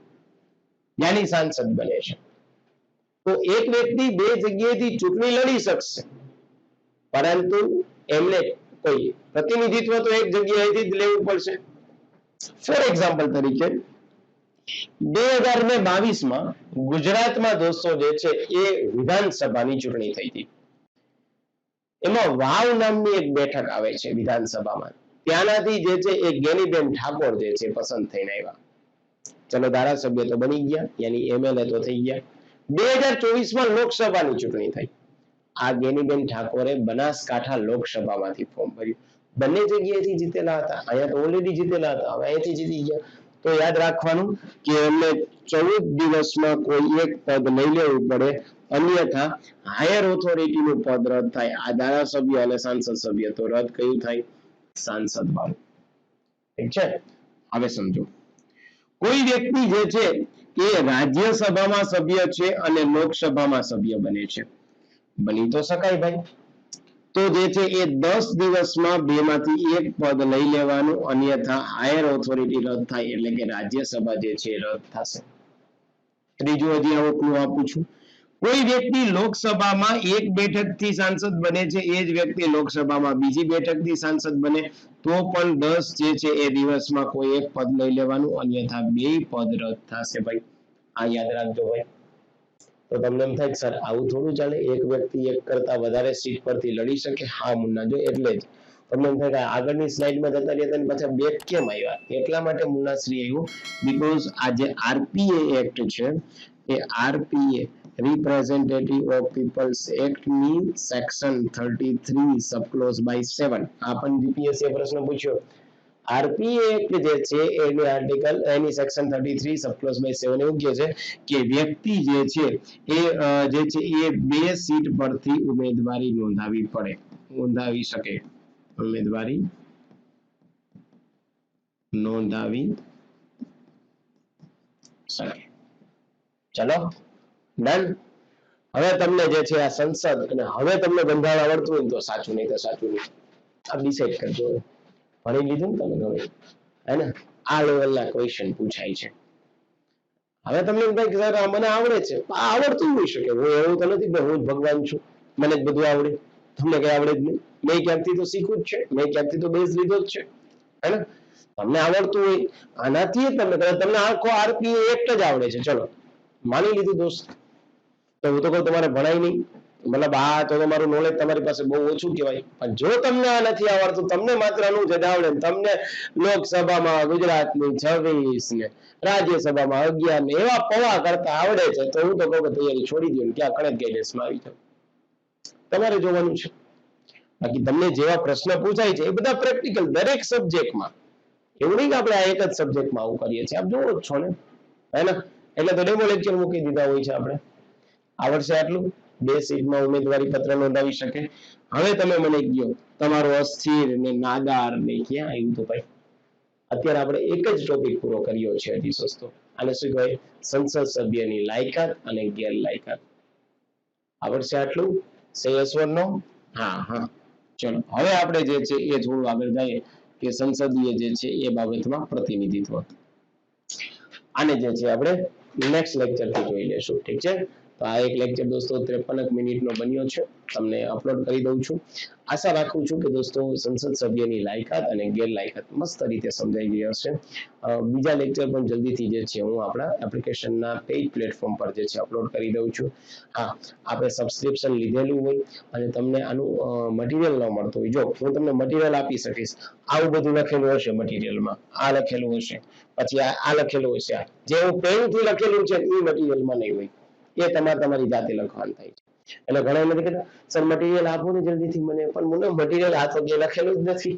યાની સાંસદ બને છે. તો એક વ્યક્તિ બે જગ્યાએથી ચૂંટણી લડી શકશે પરંતુ એમને કોઈ પ્રતિનિધિત્વ તો એક જગ્યાએથી જ લેવું પડશે. ફોર એક્ઝામ્પલ તરીકે 2022 માં ગુજરાતમાં દોસ્તો જે છે એ વિધાનસભાની ચૂંટણી થઈ હતી. એમાં વાવ નામની એક બેઠક આવે છે વિધાનસભામાં. ત્યાંનાથી જે છે એ ગેનીબેન ઠાકોર જે છે પસંદ થઈને આવ્યા. ચલો ધારાસભ્ય તો બની ગયા, યાની એમએલએ તો થઈ ગયા. 2024 માં લોકસભાની ચૂંટણી થઈ. આ ગેનીબેન ઠાકોરે બનાસકાંઠા લોકસભામાંથી ફોર્મ ભર્યું. બંને જગ્યાએથી જીતેલા હતા. અહીંયા તો ઓલરેડી જીતેલા હતા, હવે અહીંથી જીતી ગયા. તો યાદ રાખવાનું કે એમને 14 દિવસમાં કોઈ એક પદ લઈ લેવું પડે અન્યથા હાયર ઓથોરિટીનું પદ રદ થાય. આ ધારાસભ્ય અને સાંસદ સભ્ય તો રદ કયું થાય? સાંસદ વાળું. ઠીક છે, હવે સમજો. કોઈ વ્યક્તિ જે છે એ રાજ્યસભામાં સભ્ય છે અને લોકસભામાં સભ્ય બને છે. બની તો શકાય ભાઈ. તો જે છે એ 10 દિવસમાં બેમાંથી એક પદ લઈ લેવાનું અન્યથા હાયર ઓથોરિટી રદ થાય એટલે કે રાજ્યસભા જે છે રદ થશે. ત્રીજું હજી આવું ક્લુ આપું છું. કોઈ વ્યક્તિ લોકસભામાં એક બેઠકથી સાંસદ બને છે, એ જ વ્યક્તિ લોકસભામાં બીજી બેઠકથી સાંસદ બને તો પણ 10 જે છે એ દિવસમાં કોઈ એક પદ લઈ લેવાનું અન્યથા બે પદ રદ થશે ભાઈ. આ યાદ રાખજો ભાઈ. તો તમને એમ થાય સર આવું થોડું ચાલે, એક વ્યક્તિ એક કરતા વધારે સીટ પરથી લડી શકે? હા મુન્ના જો એટલે જ તમને એમ થાય કે આગળની સ્લાઇડમાં જતા રહ્યા અને પાછા બેક કેમ આવ્યા? એટલા માટે મુન્નાશ્રી આવ્યું બીકોઝ આ જે આરપીએ એક્ટ છે એ આરપીએ રિપ્રેઝેન્ટેટિવ ઓફ પીપલ્સ એક્ટ ની સેક્શન 33 સબક્લોઝ બાય 7 આ પણ જીપીએસસી પ્રશ્ન પૂછ્યો. આરપીએ એક્ટ જે છે એની આર્ટિકલ એની સેક્શન 33 સબક્લોઝ બાય 7 એવું કહે છે કે વ્યક્તિ જે છે એ બે સીટ પરથી ઉમેદવારી નોંધાવી શકે. ઉમેદવારી નોંધાવી શકે. ચલો ડન. હવે તમને જે છે આ સંસદ અને હવે તમને બંધારણ આવડતું હોય તો સાચું, નહીં તો સાચું નહીં. આ ડિસાઈડ કરજો. ભણી લીધું ને તમે ઘણું હે ને? આ લેવલના ક્વેશ્ચન પૂછાય છે. હવે તમને એમ થાય કે સર આ મને આવડે છે, આ આવડતું હોઈ શકે, હું એવું તો નથી કે હું જ ભગવાન છું, મને જ બધું આવડે, તમને કઈ આવડે જ નહીં, મેં ક્યાંકથી તો શીખવું જ છે, મેં ક્યાંકથી તો બેઝ લીધો જ છે, હે ને? તમને આવડતું હોય આનાથી તમને આખો આરપી એક જ આવડે છે, ચલો માની લીધું દોસ્ત, તો હું તો કહું તમારે ભણાય નહીં, મતલબ આ તો તમારું નોલેજ તમારી પાસે બહુ ઓછું કહેવાય. પણ જો તમને આ નથી આવડતું, તમને માત્ર અનુજદ આવડે, તમને લોકસભામાં ગુજરાતની 26 ને રાજ્યસભામાં 11 ને એવા પવા કરતા આવડે છે, તો હું તો કહું કે તૈયારી છોડી દો ને ક્યાં કણક ગાઈડન્સમાં આવી જાવ. તમારે જોવાનું છે. બાકી તમને જેવા પ્રશ્ન પૂછાય છે એ બધા પ્રેક્ટિકલ દરેક સબ્જેક્ટમાં, એવું નહીં કે આપણે આ એક જ સબ્જેક્ટમાં આવું કરીએ છીએ, આપ જોવો જ છો ને, હે ને? એટલે તો ડેમો લેક્ચર મૂકી દીધા હોય છે આપણે. આવડશે આટલું, 2 સીટમાં ઉમેદવારી પત્ર નોંધાવી શકે. હવે તમે મને કહો તમારો અસ્થિર ને નાદાર ને ક્યાં આવ્યું તો ભાઈ? અત્યારે આપણે એક જ ટોપિક પૂરો કર્યો છે હજી દોસ્તો, આને શું કહેવાય? સંસદ સભ્યની લાયકાત અને ગેરલાયકાત. આવડશે આટલું? સે યસ ઓર નો? હા. ચલો હવે આપણે જે છે એ થોડું આગળ જઈએ કે સંસદીય જે છે એ બાબતમાં પ્રતિનિધિત્વ, આને જે છે આપણે નેક્સ્ટ લેક્ચરથી જોઈ લેશું. ઠીક છે? તો આ એક લેક્ચર દોસ્તો 53 મિનિટનો બન્યો છે, તમને અપલોડ કરી દઉં છું. આશા રાખું છું કે દોસ્તો સંસદ સભ્યની લાયકાત અને ગેરલાયકાત મસ્ત રીતે સમજાઈ ગઈ હશે. બીજા લેક્ચર પણ જલ્દીથી જે છે હું આપણા એપ્લિકેશનના પેઇડ પ્લેટફોર્મ પર જે છે અપલોડ કરી દઉં છું. હા, આપણે સબસ્ક્રિપ્શન લીધેલું હોય અને તમને આનું મટીરિયલ ન મળતું હોય, જો હું તમને મટીરિયલ આપી શકીશ, આવું બધું લખેલું હશે મટીરિયલમાં, આ લખેલું હશે, પછી આ લખેલું હશે, જે હું પેનથી લખેલું છે એ મટીરિયલમાં નહીં હોય, એ તમારી જાતે લખવાનું થાય છે. એટલે ઘણા નથી કહેતા સર મટીરિયલ આપો ને જલ્દીથી મને, પણ મને મટીરિયલ આ તો જે લખેલું જ નથી,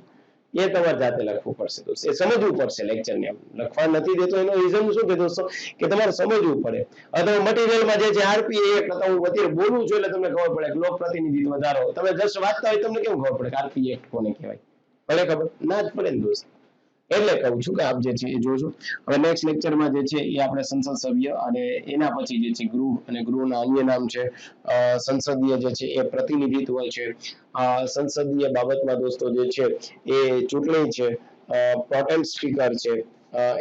એ તમારે જાતે લખવું પડશે દોસ્તો, એ સમજવું પડશે લેક્ચરને. એમ લખવા નથી દેતો એનો રીઝન શું કે દોસ્તો કે તમારે સમજવું પડે. હવે મટીરિયલમાં જે છે આરપી એક હું અત્યારે બોલું છું એટલે તમને ખબર પડે કે લોક પ્રતિનિધિત્વ ધારો, તમે જસ્ટ વાંચતા હોય તમને કેમ ખબર પડે કે આરપી એક્ટ કોને કહેવાય? ભલે ખબર ના જ પડે ને દોસ્ત. એટલે કહું છું કે આપ જે છે એ જોજો. હવે નેક્સ્ટ લેક્ચરમાં જે છે એ આપણે સંસદ સભ્ય અને એના પછી જે છે ગૃહ, અને ગૃહના અન્ય નામ છે સંસદીય જે છે એ પ્રતિનિધિત્વ છે, સંસદીય બાબતમાં દોસ્તો જે છે એ ચૂંટણી છે, પ્રોટેમ સ્પીકર છે,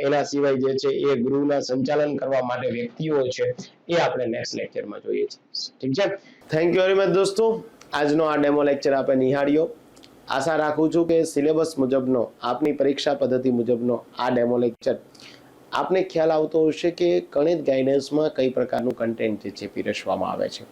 એના સિવાય જે છે એ ગૃહના સંચાલન કરવા માટે વ્યક્તિઓ છે, એ આપણે નેક્સ્ટ લેક્ચરમાં જોઈએ છીએ. ઠીક છે? થેન્ક યુ વેરી મચ દોસ્તો, આજનો આ ડેમો લેક્ચર આપણે નિહાળ્યો. આશા રાખું છું કે સિલેબસ મુજબનો, આપની પરીક્ષા પદ્ધતિ મુજબનો આ ડેમો લેક્ચર આપને ખ્યાલ આવતો હશે કે ગણિત ગાઈડન્સમાં કઈ પ્રકારનું કન્ટેન્ટ જે છે પીરસવામાં આવે છે.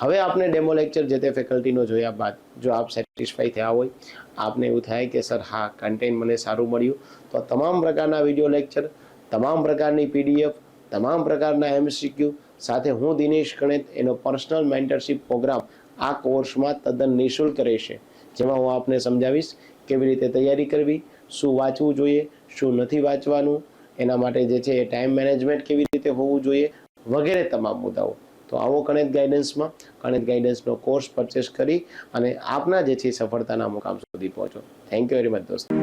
હવે આપને ડેમો લેક્ચર જે તે ફેકલ્ટીનો જોયા બાદ જો આપ સેટિસ્ફાઈ થયા હોય, આપને એવું થાય કે સર હા કન્ટેન્ટ મને સારું મળ્યું, તો તમામ પ્રકારના વિડીયો લેક્ચર, તમામ પ્રકારની પીડીએફ, તમામ પ્રકારના એમસીક્યુ સાથે હું દિનેશ ગણિત એનો પર્સનલ મેન્ટરશિપ પ્રોગ્રામ આ કોર્સમાં તદ્દન નિઃશુલ્ક રહેશે, જેમાં હું આપને સમજાવીશ કેવી રીતે તૈયારી કરવી, શું વાંચવું જોઈએ, શું નથી વાંચવાનું, એના માટે જે છે એ ટાઈમ મેનેજમેન્ટ કેવી રીતે હોવું જોઈએ, વગેરે તમામ મુદ્દાઓ. તો આવો ગણિત ગાઈડન્સનો કોર્સ પરચેસ કરી અને આપના જે છે સફળતાના મુકામ સુધી પહોંચો. થેન્ક યુ વેરી મચ દોસ્તો.